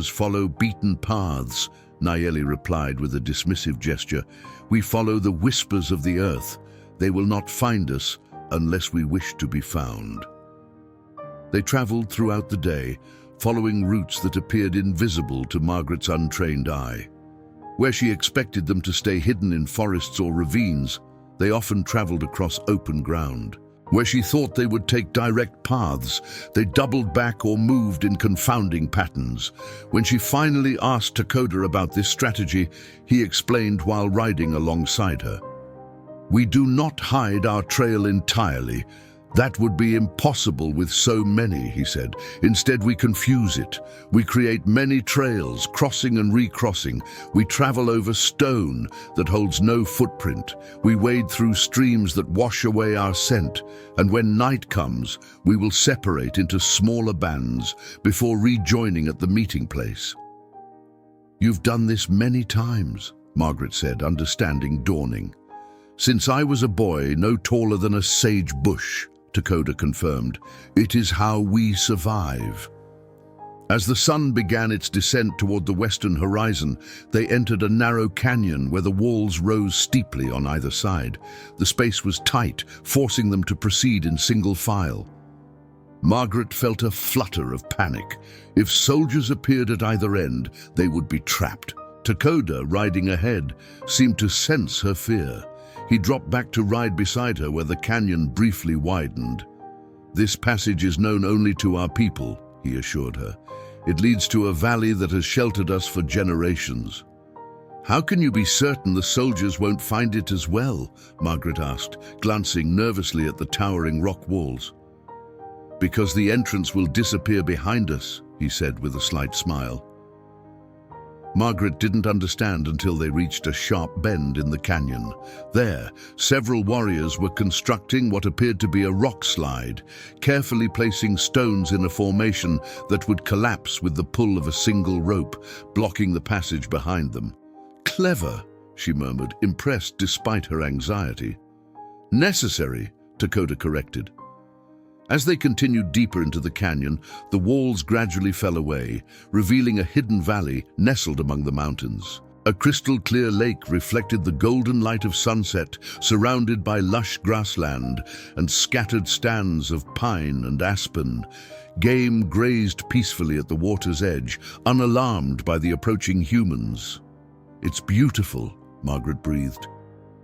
follow beaten paths," Nayeli replied with a dismissive gesture. "We follow the whispers of the earth. They will not find us unless we wish to be found." They traveled throughout the day, following routes that appeared invisible to Margaret's untrained eye. Where she expected them to stay hidden in forests or ravines, they often traveled across open ground. Where she thought they would take direct paths, they doubled back or moved in confounding patterns. When she finally asked Dakota about this strategy, he explained while riding alongside her. "We do not hide our trail entirely. That would be impossible with so many, he said. Instead, we confuse it. We create many trails, crossing and recrossing. We travel over stone that holds no footprint. We wade through streams that wash away our scent. And when night comes, we will separate into smaller bands before rejoining at the meeting place. You've done this many times, Margaret said, understanding dawning. Since I was a boy, no taller than a sage bush, Dakota confirmed. It is how we survive. As the sun began its descent toward the western horizon, they entered a narrow canyon where the walls rose steeply on either side. The space was tight, forcing them to proceed in single file. Margaret felt a flutter of panic. If soldiers appeared at either end, they would be trapped. Dakota, riding ahead, seemed to sense her fear. He dropped back to ride beside her where the canyon briefly widened. This passage is known only to our people, he assured her. It leads to a valley that has sheltered us for generations. How can you be certain the soldiers won't find it as well? Margaret asked, glancing nervously at the towering rock walls. Because the entrance will disappear behind us, he said with a slight smile. Margaret didn't understand until they reached a sharp bend in the canyon. There, several warriors were constructing what appeared to be a rock slide, carefully placing stones in a formation that would collapse with the pull of a single rope, blocking the passage behind them. Clever, she murmured, impressed despite her anxiety. Necessary, Dakota corrected. As they continued deeper into the canyon, the walls gradually fell away, revealing a hidden valley nestled among the mountains. A crystal-clear lake reflected the golden light of sunset, surrounded by lush grassland and scattered stands of pine and aspen. Game grazed peacefully at the water's edge, unalarmed by the approaching humans. It's beautiful, Margaret breathed.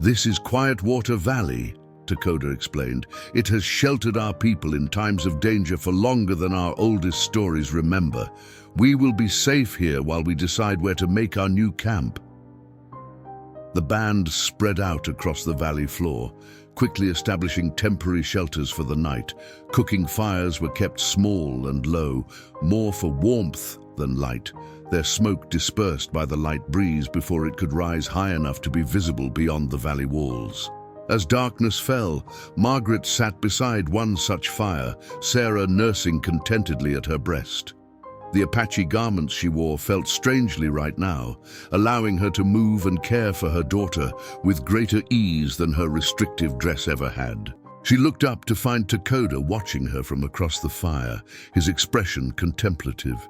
This is Quietwater Valley, Dakota explained. It has sheltered our people in times of danger for longer than our oldest stories remember. We will be safe here while we decide where to make our new camp. The band spread out across the valley floor, quickly establishing temporary shelters for the night. Cooking fires were kept small and low, more for warmth than light, their smoke dispersed by the light breeze before it could rise high enough to be visible beyond the valley walls. As darkness fell, Margaret sat beside one such fire, Sarah nursing contentedly at her breast. The Apache garments she wore felt strangely right now, allowing her to move and care for her daughter with greater ease than her restrictive dress ever had. She looked up to find Dakota watching her from across the fire, his expression contemplative.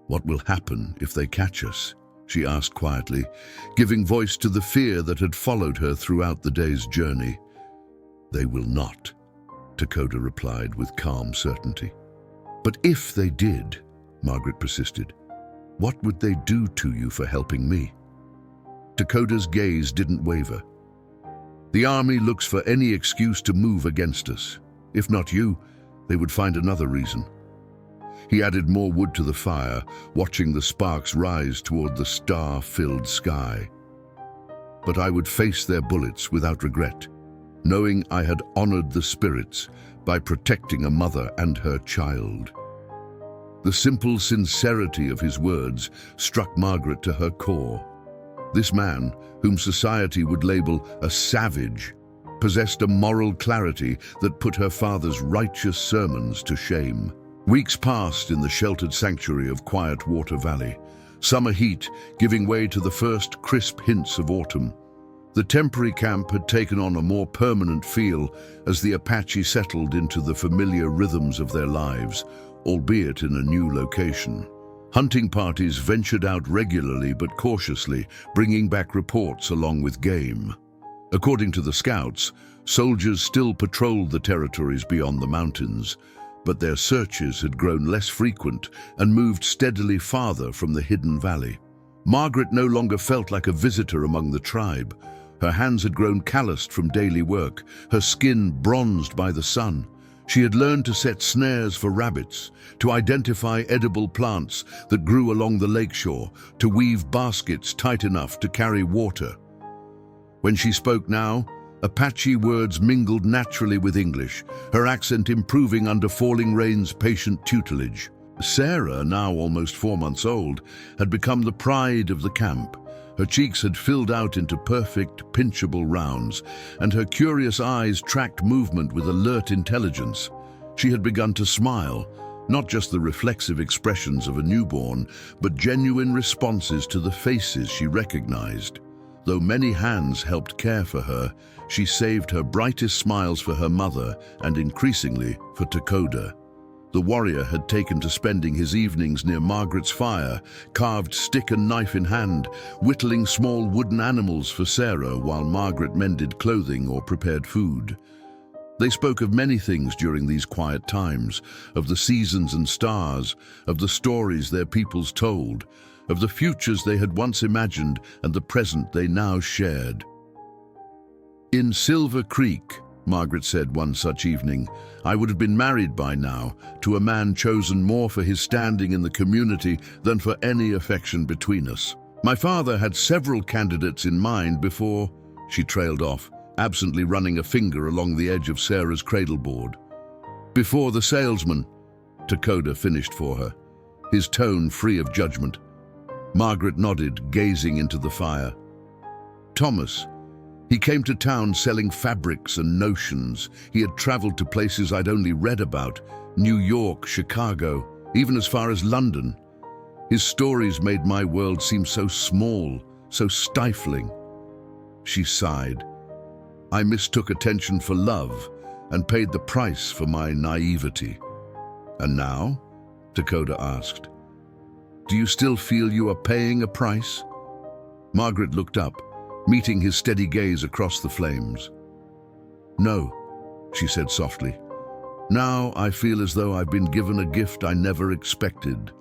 "What will happen if they catch us?" she asked quietly, giving voice to the fear that had followed her throughout the day's journey. "They will not," Dakota replied with calm certainty. "But if they did," Margaret persisted, "what would they do to you for helping me?" Dakota's gaze didn't waver. "The army looks for any excuse to move against us. If not you, they would find another reason." He added more wood to the fire, watching the sparks rise toward the star-filled sky. "But I would face their bullets without regret, knowing I had honored the spirits by protecting a mother and her child." The simple sincerity of his words struck Margaret to her core. This man, whom society would label a savage, possessed a moral clarity that put her father's righteous sermons to shame. Weeks passed in the sheltered sanctuary of Quietwater Valley, summer heat giving way to the first crisp hints of autumn. The temporary camp had taken on a more permanent feel as the Apache settled into the familiar rhythms of their lives, albeit in a new location. Hunting parties ventured out regularly but cautiously, bringing back reports along with game. According to the scouts, soldiers still patrolled the territories beyond the mountains, but their searches had grown less frequent and moved steadily farther from the hidden valley. Margaret no longer felt like a visitor among the tribe. Her hands had grown calloused from daily work, her skin bronzed by the sun. She had learned to set snares for rabbits, to identify edible plants that grew along the lakeshore, to weave baskets tight enough to carry water. When she spoke now, Apache words mingled naturally with English, her accent improving under Falling Rain's patient tutelage. Sarah, now almost 4 months old, had become the pride of the camp. Her cheeks had filled out into perfect, pinchable rounds, and her curious eyes tracked movement with alert intelligence. She had begun to smile, not just the reflexive expressions of a newborn, but genuine responses to the faces she recognized. Though many hands helped care for her, she saved her brightest smiles for her mother and increasingly for Takoda. The warrior had taken to spending his evenings near Margaret's fire, carved stick and knife in hand, whittling small wooden animals for Sarah while Margaret mended clothing or prepared food. They spoke of many things during these quiet times, of the seasons and stars, of the stories their peoples told, of the futures they had once imagined and the present they now shared. "In Silver Creek," Margaret said one such evening, "I would have been married by now to a man chosen more for his standing in the community than for any affection between us. My father had several candidates in mind before—" She trailed off, absently running a finger along the edge of Sarah's cradleboard. "Before the salesman," Takoda finished for her, his tone free of judgment. Margaret nodded, gazing into the fire. "Thomas. He came to town selling fabrics and notions. He had traveled to places I'd only read about, New York, Chicago, even as far as London. His stories made my world seem so small, so stifling." She sighed. "I mistook attention for love and paid the price for my naivety." "And now?" Takoda asked. "Do you still feel you are paying a price?" Margaret looked up, meeting his steady gaze across the flames. "No," she said softly. "Now I feel as though I've been given a gift I never expected."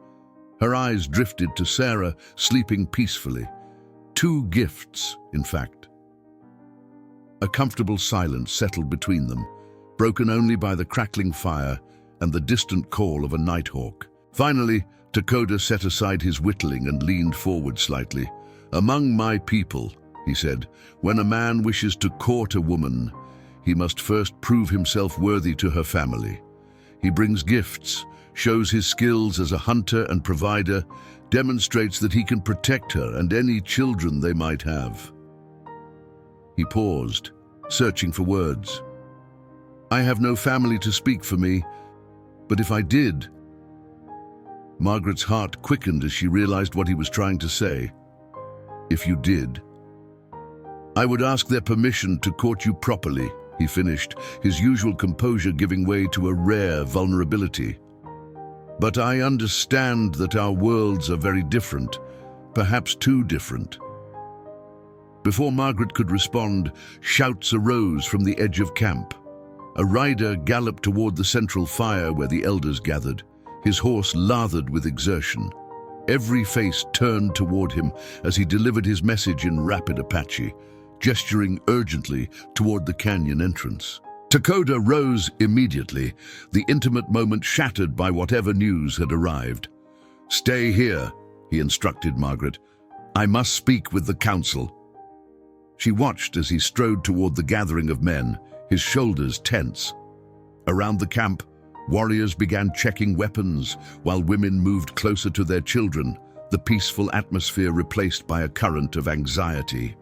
Her eyes drifted to Sarah, sleeping peacefully. 2 gifts, in fact. A comfortable silence settled between them, broken only by the crackling fire and the distant call of a nighthawk. Finally, Takoda set aside his whittling and leaned forward slightly. "Among my people," he said, "when a man wishes to court a woman, he must first prove himself worthy to her family. He brings gifts, shows his skills as a hunter and provider, demonstrates that he can protect her and any children they might have." He paused, searching for words. "I have no family to speak for me, but if I did—" Margaret's heart quickened as she realized what he was trying to say. "If you did, I would ask their permission to court you properly," he finished, his usual composure giving way to a rare vulnerability. "But I understand that our worlds are very different, perhaps too different." Before Margaret could respond, shouts arose from the edge of camp. A rider galloped toward the central fire where the elders gathered, his horse lathered with exertion. Every face turned toward him as he delivered his message in rapid Apache, gesturing urgently toward the canyon entrance. Takoda rose immediately, the intimate moment shattered by whatever news had arrived. "Stay here," he instructed Margaret. "I must speak with the council." She watched as he strode toward the gathering of men, his shoulders tense. Around the camp, warriors began checking weapons, while women moved closer to their children, the peaceful atmosphere replaced by a current of anxiety.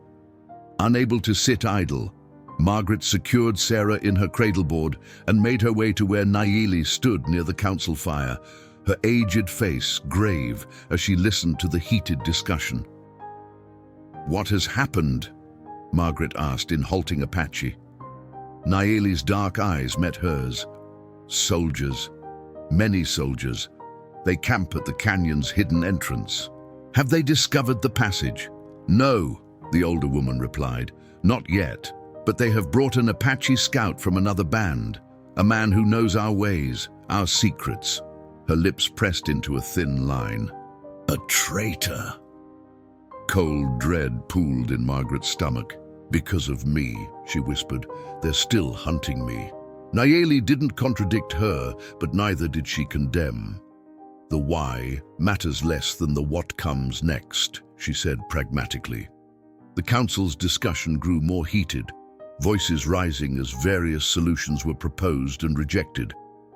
Unable to sit idle, Margaret secured Sarah in her cradleboard and made her way to where Nayeli stood near the council fire, her aged face grave as she listened to the heated discussion. "What has happened?" Margaret asked in halting Apache. Nayeli's dark eyes met hers. "Soldiers. Many soldiers. They camp at the canyon's hidden entrance." "Have they discovered the passage?" "No," the older woman replied. "Not yet. But they have brought an Apache scout from another band, a man who knows our ways, our secrets." Her lips pressed into a thin line. "A traitor." Cold dread pooled in Margaret's stomach. "Because of me," she whispered. "They're still hunting me." Nayeli didn't contradict her, but neither did she condemn. "The why matters less than the what comes next," she said pragmatically. The council's discussion grew more heated. voices rising as various solutions were proposed and rejected.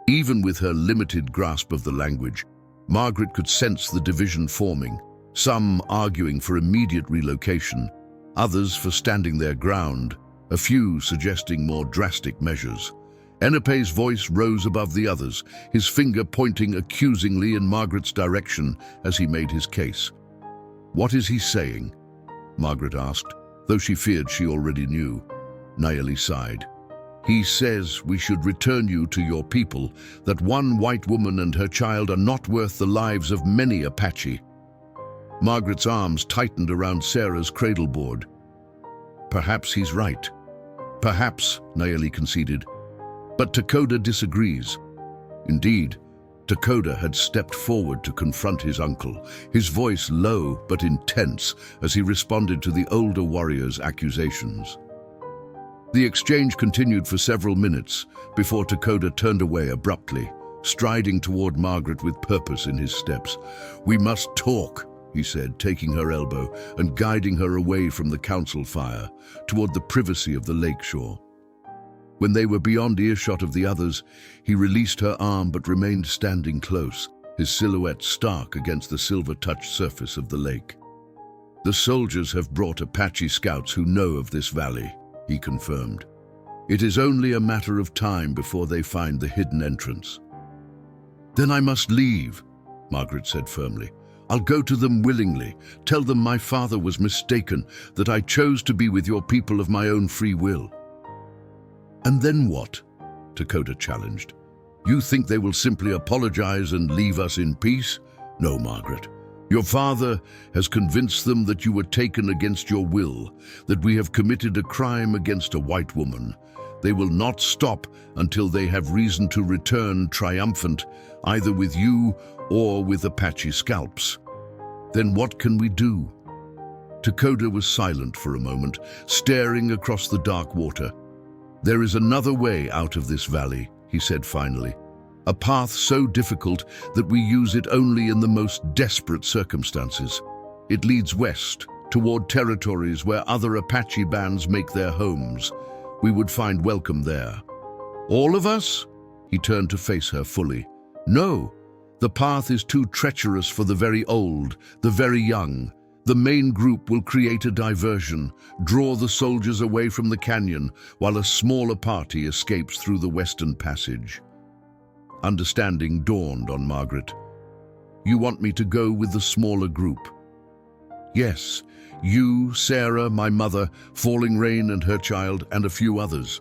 Even with her limited grasp of the language, Margaret could sense the division forming, some arguing for immediate relocation, others for standing their ground, a few suggesting more drastic measures. Enepe's voice rose above the others, his finger pointing accusingly in Margaret's direction as he made his case. "What is he saying?" Margaret asked, though she feared she already knew. Nayeli sighed. "He says we should return you to your people, that one white woman and her child are not worth the lives of many Apache." Margaret's arms tightened around Sarah's cradleboard. "Perhaps he's right." "Perhaps," Nayeli conceded. But Takoda disagrees. Indeed, Takoda had stepped forward to confront his uncle, his voice low but intense as he responded to the older warrior's accusations. The exchange continued for several minutes before Takoda turned away abruptly, striding toward Margaret with purpose in his steps. "We must talk," he said, taking her elbow and guiding her away from the council fire toward the privacy of the lakeshore. When they were beyond earshot of the others, he released her arm but remained standing close, his silhouette stark against the silver-touched surface of the lake. "The soldiers have brought Apache scouts who know of this valley," he confirmed. "It is only a matter of time before they find the hidden entrance." "Then I must leave," Margaret said firmly. "I'll go to them willingly, tell them my father was mistaken, that I chose to be with your people of my own free will." "And then what?" Takoda challenged. "You think they will simply apologize and leave us in peace? No, Margaret. Your father has convinced them that you were taken against your will, that we have committed a crime against a white woman. They will not stop until they have reason to return triumphant, either with you or with Apache scalps. Then what can we do?" Takoda was silent for a moment, staring across the dark water. "There is another way out of this valley," he said finally. "A path so difficult that we use it only in the most desperate circumstances. It leads west, toward territories where other Apache bands make their homes. We would find welcome there." "All of us?" He turned to face her fully. "No, the path is too treacherous for the very old, the very young. The main group will create a diversion, draw the soldiers away from the canyon, while a smaller party escapes through the western passage." Understanding dawned on Margaret. "You want me to go with the smaller group?" "Yes, you, Sarah, my mother, Falling Rain and her child, and a few others."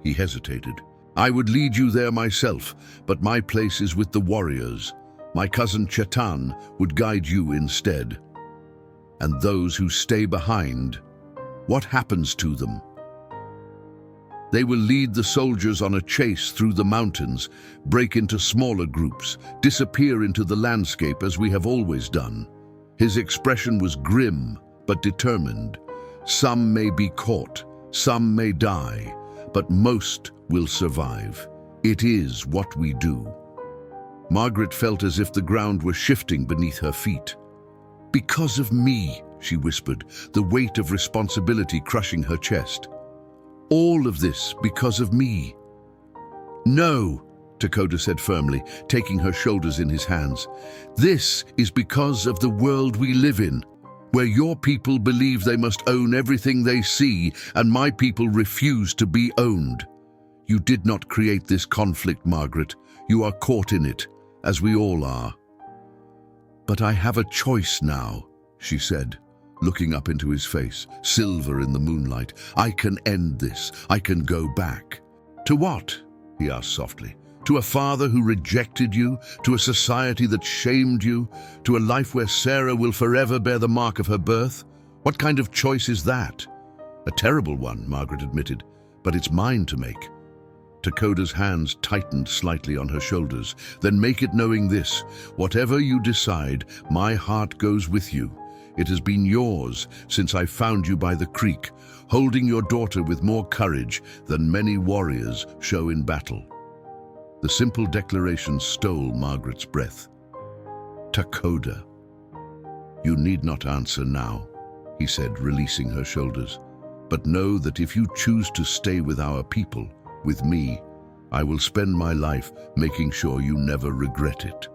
He hesitated. "I would lead you there myself, but my place is with the warriors. My cousin Chetan would guide you instead." "And those who stay behind, what happens to them?" "They will lead the soldiers on a chase through the mountains, break into smaller groups, disappear into the landscape as we have always done." His expression was grim but determined. "Some may be caught, some may die, but most will survive. It is what we do." Margaret felt as if the ground were shifting beneath her feet. "Because of me," she whispered, the weight of responsibility crushing her chest. "All of this because of me." "No," Takoda said firmly, taking her shoulders in his hands. "This is because of the world we live in, where your people believe they must own everything they see, and my people refuse to be owned. You did not create this conflict, Margaret. You are caught in it, as we all are." "But I have a choice now," she said, looking up into his face, silver in the moonlight. "I can end this. I can go back." "To what?" he asked softly. "To a father who rejected you? To a society that shamed you? To a life where Sarah will forever bear the mark of her birth? What kind of choice is that?" "A terrible one," Margaret admitted, "but it's mine to make." Takoda's hands tightened slightly on her shoulders. "Then make it knowing this: whatever you decide, my heart goes with you. It has been yours since I found you by the creek, holding your daughter with more courage than many warriors show in battle." The simple declaration stole Margaret's breath. "Takoda." "You need not answer now," he said, releasing her shoulders. But know that if you choose to stay with our people, with me, I will spend my life making sure you never regret it."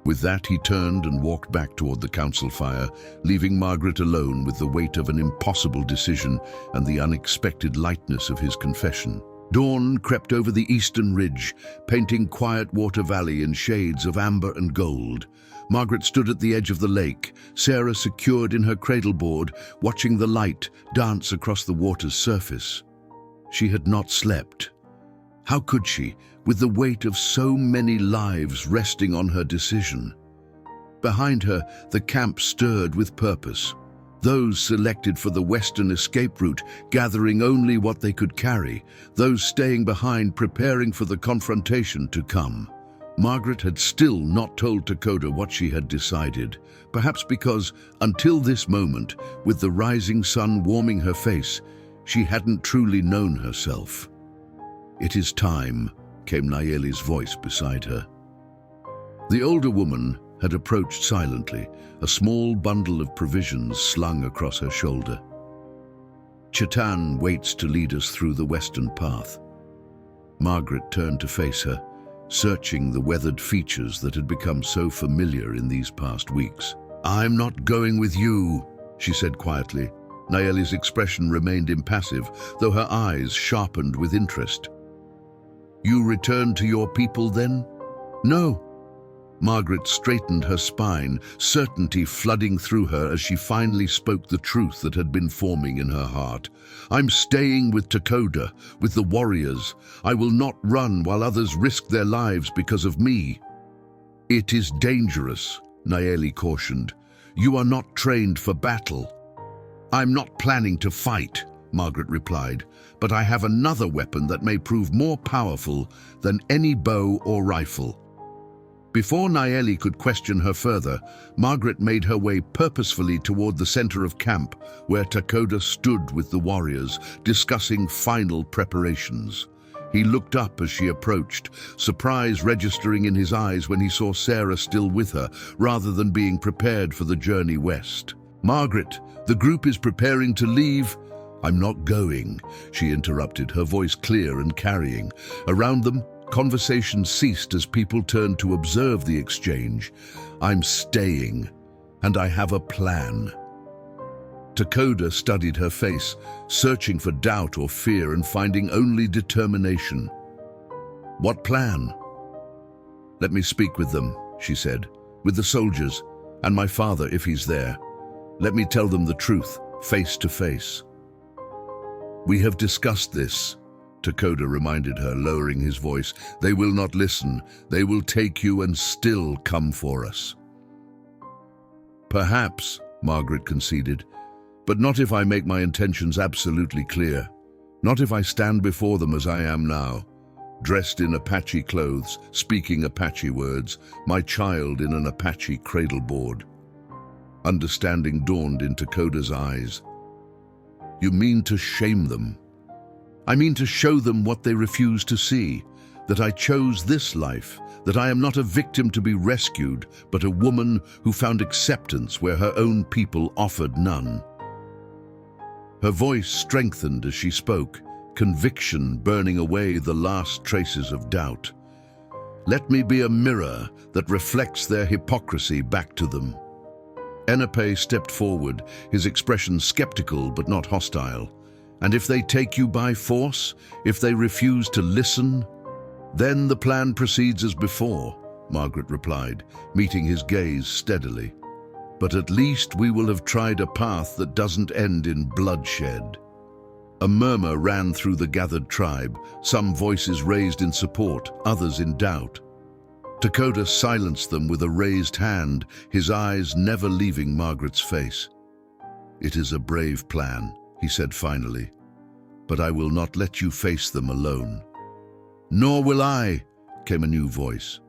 With that, he turned and walked back toward the council fire, leaving Margaret alone with the weight of an impossible decision and the unexpected lightness of his confession. Dawn crept over the eastern ridge, painting Quiet Water Valley in shades of amber and gold. Margaret stood at the edge of the lake, Sarah secured in her cradleboard, watching the light dance across the water's surface. She had not slept. How could she, with the weight of so many lives resting on her decision? Behind her, the camp stirred with purpose. Those selected for the western escape route, gathering only what they could carry, those staying behind preparing for the confrontation to come. Margaret had still not told Dakota what she had decided, perhaps because, until this moment, with the rising sun warming her face, she hadn't truly known herself. "It is time," came Nayeli's voice beside her. The older woman had approached silently, a small bundle of provisions slung across her shoulder. "Chetan waits to lead us through the western path." Margaret turned to face her, searching the weathered features that had become so familiar in these past weeks. "I'm not going with you," she said quietly. Nayeli's expression remained impassive, though her eyes sharpened with interest. "You return to your people then?" "No." Margaret straightened her spine, certainty flooding through her as she finally spoke the truth that had been forming in her heart. "I'm staying with Dakota, with the warriors. I will not run while others risk their lives because of me." "It is dangerous," Nayeli cautioned. "You are not trained for battle." "I'm not planning to fight," Margaret replied, "but I have another weapon that may prove more powerful than any bow or rifle." Before Nayeli could question her further, Margaret made her way purposefully toward the center of camp, where Dakota stood with the warriors, discussing final preparations. He looked up as she approached, surprise registering in his eyes when he saw Sarah still with her, rather than being prepared for the journey west. "Margaret, the group is preparing to leave." "I'm not going," she interrupted, her voice clear and carrying. Around them, conversation ceased as people turned to observe the exchange. "I'm staying, and I have a plan." Dakota studied her face, searching for doubt or fear and finding only determination. "What plan?" "Let me speak with them," she said, "with the soldiers, and my father if he's there. Let me tell them the truth, face to face." "We have discussed this," Dakota reminded her, lowering his voice. "They will not listen. They will take you and still come for us." "Perhaps," Margaret conceded, "but not if I make my intentions absolutely clear. Not if I stand before them as I am now, dressed in Apache clothes, speaking Apache words, my child in an Apache cradleboard." Understanding dawned in Dakota's eyes. "You mean to shame them?" "I mean to show them what they refuse to see, that I chose this life, that I am not a victim to be rescued, but a woman who found acceptance where her own people offered none." Her voice strengthened as she spoke, conviction burning away the last traces of doubt. "Let me be a mirror that reflects their hypocrisy back to them." Enepe stepped forward, his expression skeptical but not hostile. "And if they take you by force, if they refuse to listen?" "Then the plan proceeds as before," Margaret replied, meeting his gaze steadily. "But at least we will have tried a path that doesn't end in bloodshed." A murmur ran through the gathered tribe, some voices raised in support, others in doubt. Dakota silenced them with a raised hand, his eyes never leaving Margaret's face. "It is a brave plan," he said finally, "but I will not let you face them alone." "Nor will I," came a new voice.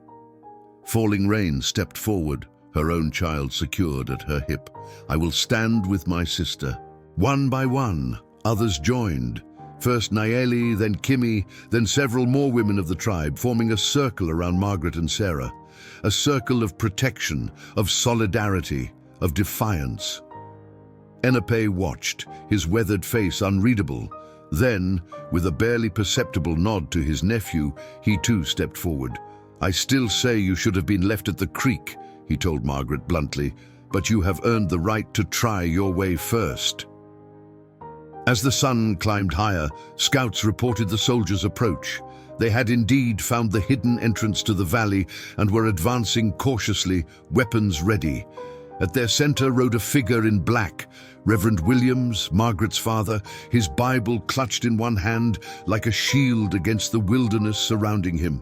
Falling Rain stepped forward, her own child secured at her hip. "I will stand with my sister." One by one, others joined. First Nayeli, then Kimi, then several more women of the tribe, forming a circle around Margaret and Sarah. A circle of protection, of solidarity, of defiance. Enape watched, his weathered face unreadable. Then, with a barely perceptible nod to his nephew, he too stepped forward. "I still say you should have been left at the creek," he told Margaret bluntly, "but you have earned the right to try your way first." As the sun climbed higher, scouts reported the soldiers' approach. They had indeed found the hidden entrance to the valley and were advancing cautiously, weapons ready. At their center rode a figure in black, Reverend Williams, Margaret's father, his Bible clutched in one hand like a shield against the wilderness surrounding him.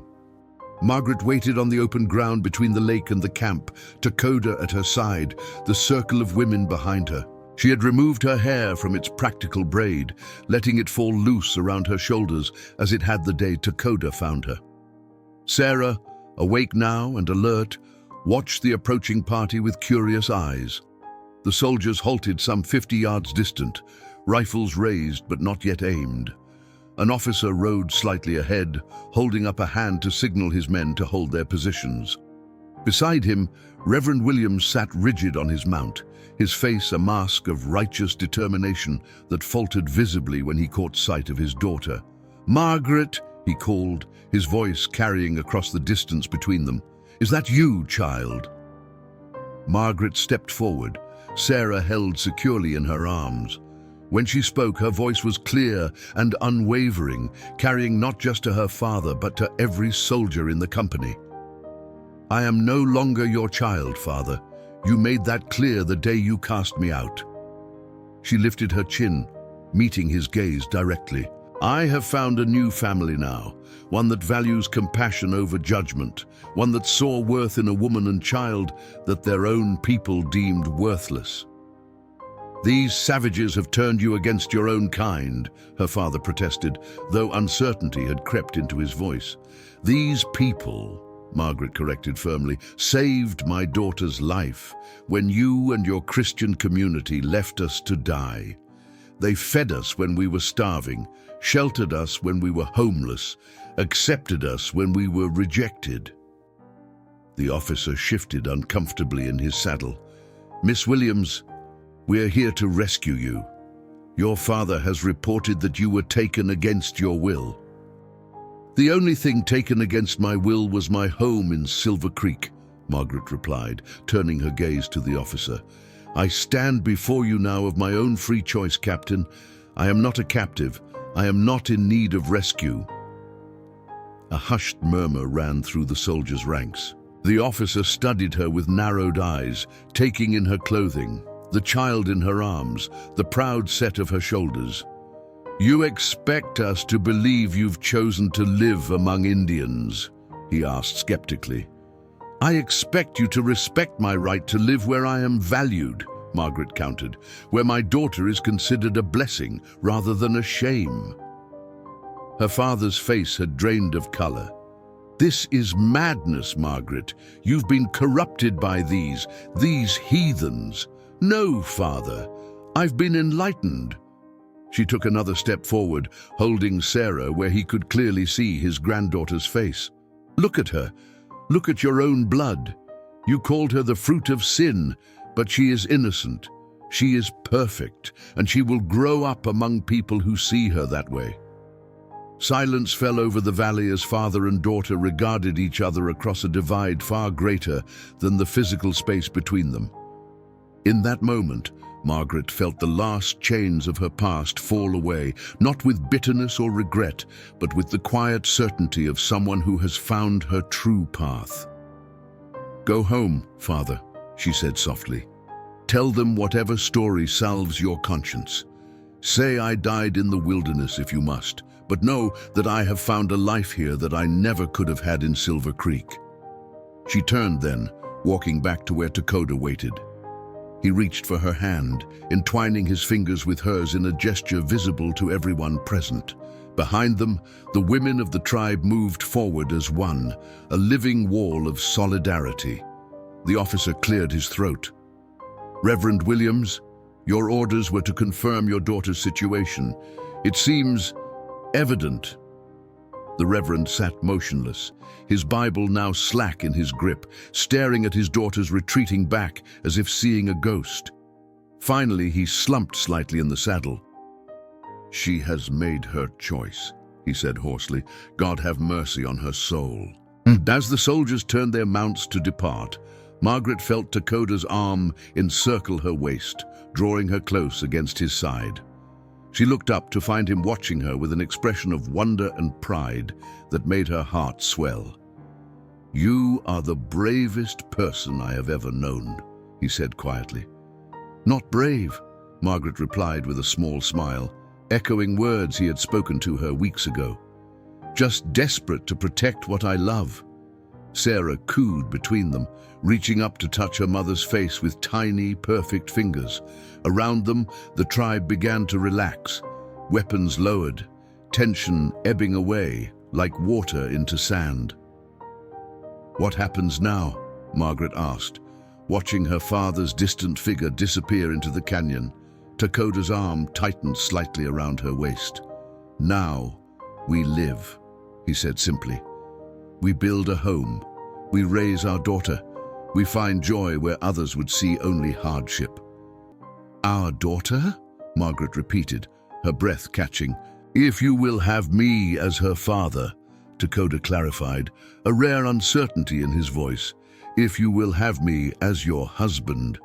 Margaret waited on the open ground between the lake and the camp, Dakota at her side, the circle of women behind her. She had removed her hair from its practical braid, letting it fall loose around her shoulders as it had the day Dakota found her. Sarah, awake now and alert, watched the approaching party with curious eyes. The soldiers halted some 50 yards distant, rifles raised but not yet aimed. An officer rode slightly ahead, holding up a hand to signal his men to hold their positions. Beside him, Reverend Williams sat rigid on his mount, his face a mask of righteous determination that faltered visibly when he caught sight of his daughter. "Margaret," he called, his voice carrying across the distance between them. "Is that you, child?" Margaret stepped forward, Sarah held securely in her arms. When she spoke, her voice was clear and unwavering, carrying not just to her father, but to every soldier in the company. "I am no longer your child, Father. You made that clear the day you cast me out." She lifted her chin, meeting his gaze directly. "I have found a new family now, one that values compassion over judgment, one that saw worth in a woman and child that their own people deemed worthless." "These savages have turned you against your own kind," her father protested, though uncertainty had crept into his voice. "These people," Margaret corrected firmly, "saved my daughter's life when you and your Christian community left us to die. They fed us when we were starving, sheltered us when we were homeless, accepted us when we were rejected." The officer shifted uncomfortably in his saddle. "Miss Williams, we're here to rescue you. Your father has reported that you were taken against your will." "The only thing taken against my will was my home in Silver Creek," Margaret replied, turning her gaze to the officer. "I stand before you now of my own free choice, Captain. I am not a captive. I am not in need of rescue." A hushed murmur ran through the soldiers' ranks. The officer studied her with narrowed eyes, taking in her clothing, the child in her arms, the proud set of her shoulders. "You expect us to believe you've chosen to live among Indians?" he asked skeptically. "I expect you to respect my right to live where I am valued," Margaret countered, "where my daughter is considered a blessing rather than a shame." Her father's face had drained of color. "This is madness, Margaret. You've been corrupted by these heathens." "No, Father. I've been enlightened." She took another step forward, holding Sarah where he could clearly see his granddaughter's face. "Look at her. Look at your own blood. You called her the fruit of sin, but she is innocent. She is perfect, and she will grow up among people who see her that way." Silence fell over the valley as father and daughter regarded each other across a divide far greater than the physical space between them. In that moment, Margaret felt the last chains of her past fall away, not with bitterness or regret, but with the quiet certainty of someone who has found her true path. "Go home, Father," she said softly. "Tell them whatever story salves your conscience. Say I died in the wilderness if you must, but know that I have found a life here that I never could have had in Silver Creek." She turned then, walking back to where Dakota waited. He reached for her hand, entwining his fingers with hers in a gesture visible to everyone present. Behind them, the women of the tribe moved forward as one, a living wall of solidarity. The officer cleared his throat. "Reverend Williams, your orders were to confirm your daughter's situation. It seems evident." The Reverend sat motionless, his Bible now slack in his grip, staring at his daughter's retreating back as if seeing a ghost. Finally, he slumped slightly in the saddle. "She has made her choice," he said hoarsely. "God have mercy on her soul." As the soldiers turned their mounts to depart, Margaret felt Tekoda's arm encircle her waist, drawing her close against his side. She looked up to find him watching her with an expression of wonder and pride that made her heart swell. "You are the bravest person I have ever known," he said quietly. "Not brave," Margaret replied with a small smile, echoing words he had spoken to her weeks ago. "Just desperate to protect what I love." Sarah cooed between them, reaching up to touch her mother's face with tiny, perfect fingers. Around them, the tribe began to relax, weapons lowered, tension ebbing away like water into sand. "What happens now?" Margaret asked, watching her father's distant figure disappear into the canyon. Tekoda's arm tightened slightly around her waist. "Now we live," he said simply. "We build a home. We raise our daughter. We find joy where others would see only hardship." "Our daughter?" Margaret repeated, her breath catching. "If you will have me as her father," Tekoda clarified, a rare uncertainty in his voice. "If you will have me as your husband."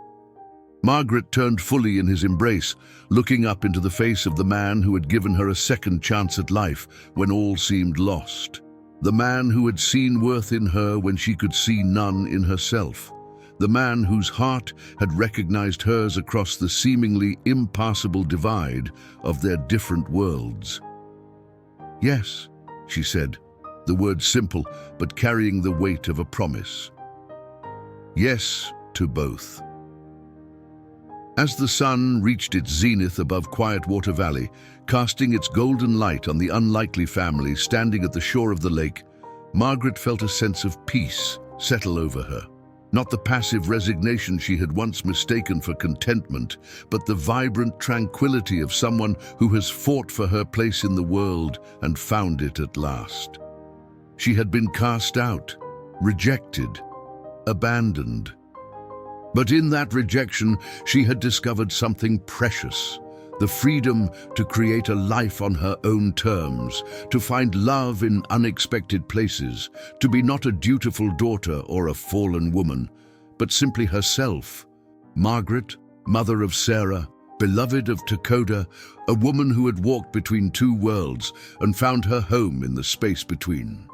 Margaret turned fully in his embrace, looking up into the face of the man who had given her a second chance at life when all seemed lost. The man who had seen worth in her when she could see none in herself. The man whose heart had recognized hers across the seemingly impassable divide of their different worlds. "Yes," she said, the words simple but carrying the weight of a promise. Yes to both. As the sun reached its zenith above Quietwater Valley, casting its golden light on the unlikely family standing at the shore of the lake, Margaret felt a sense of peace settle over her. Not the passive resignation she had once mistaken for contentment, but the vibrant tranquility of someone who has fought for her place in the world and found it at last. She had been cast out, rejected, abandoned. But in that rejection, she had discovered something precious, the freedom to create a life on her own terms, to find love in unexpected places, to be not a dutiful daughter or a fallen woman, but simply herself. Margaret, mother of Sarah, beloved of Tekoda, a woman who had walked between two worlds and found her home in the space between.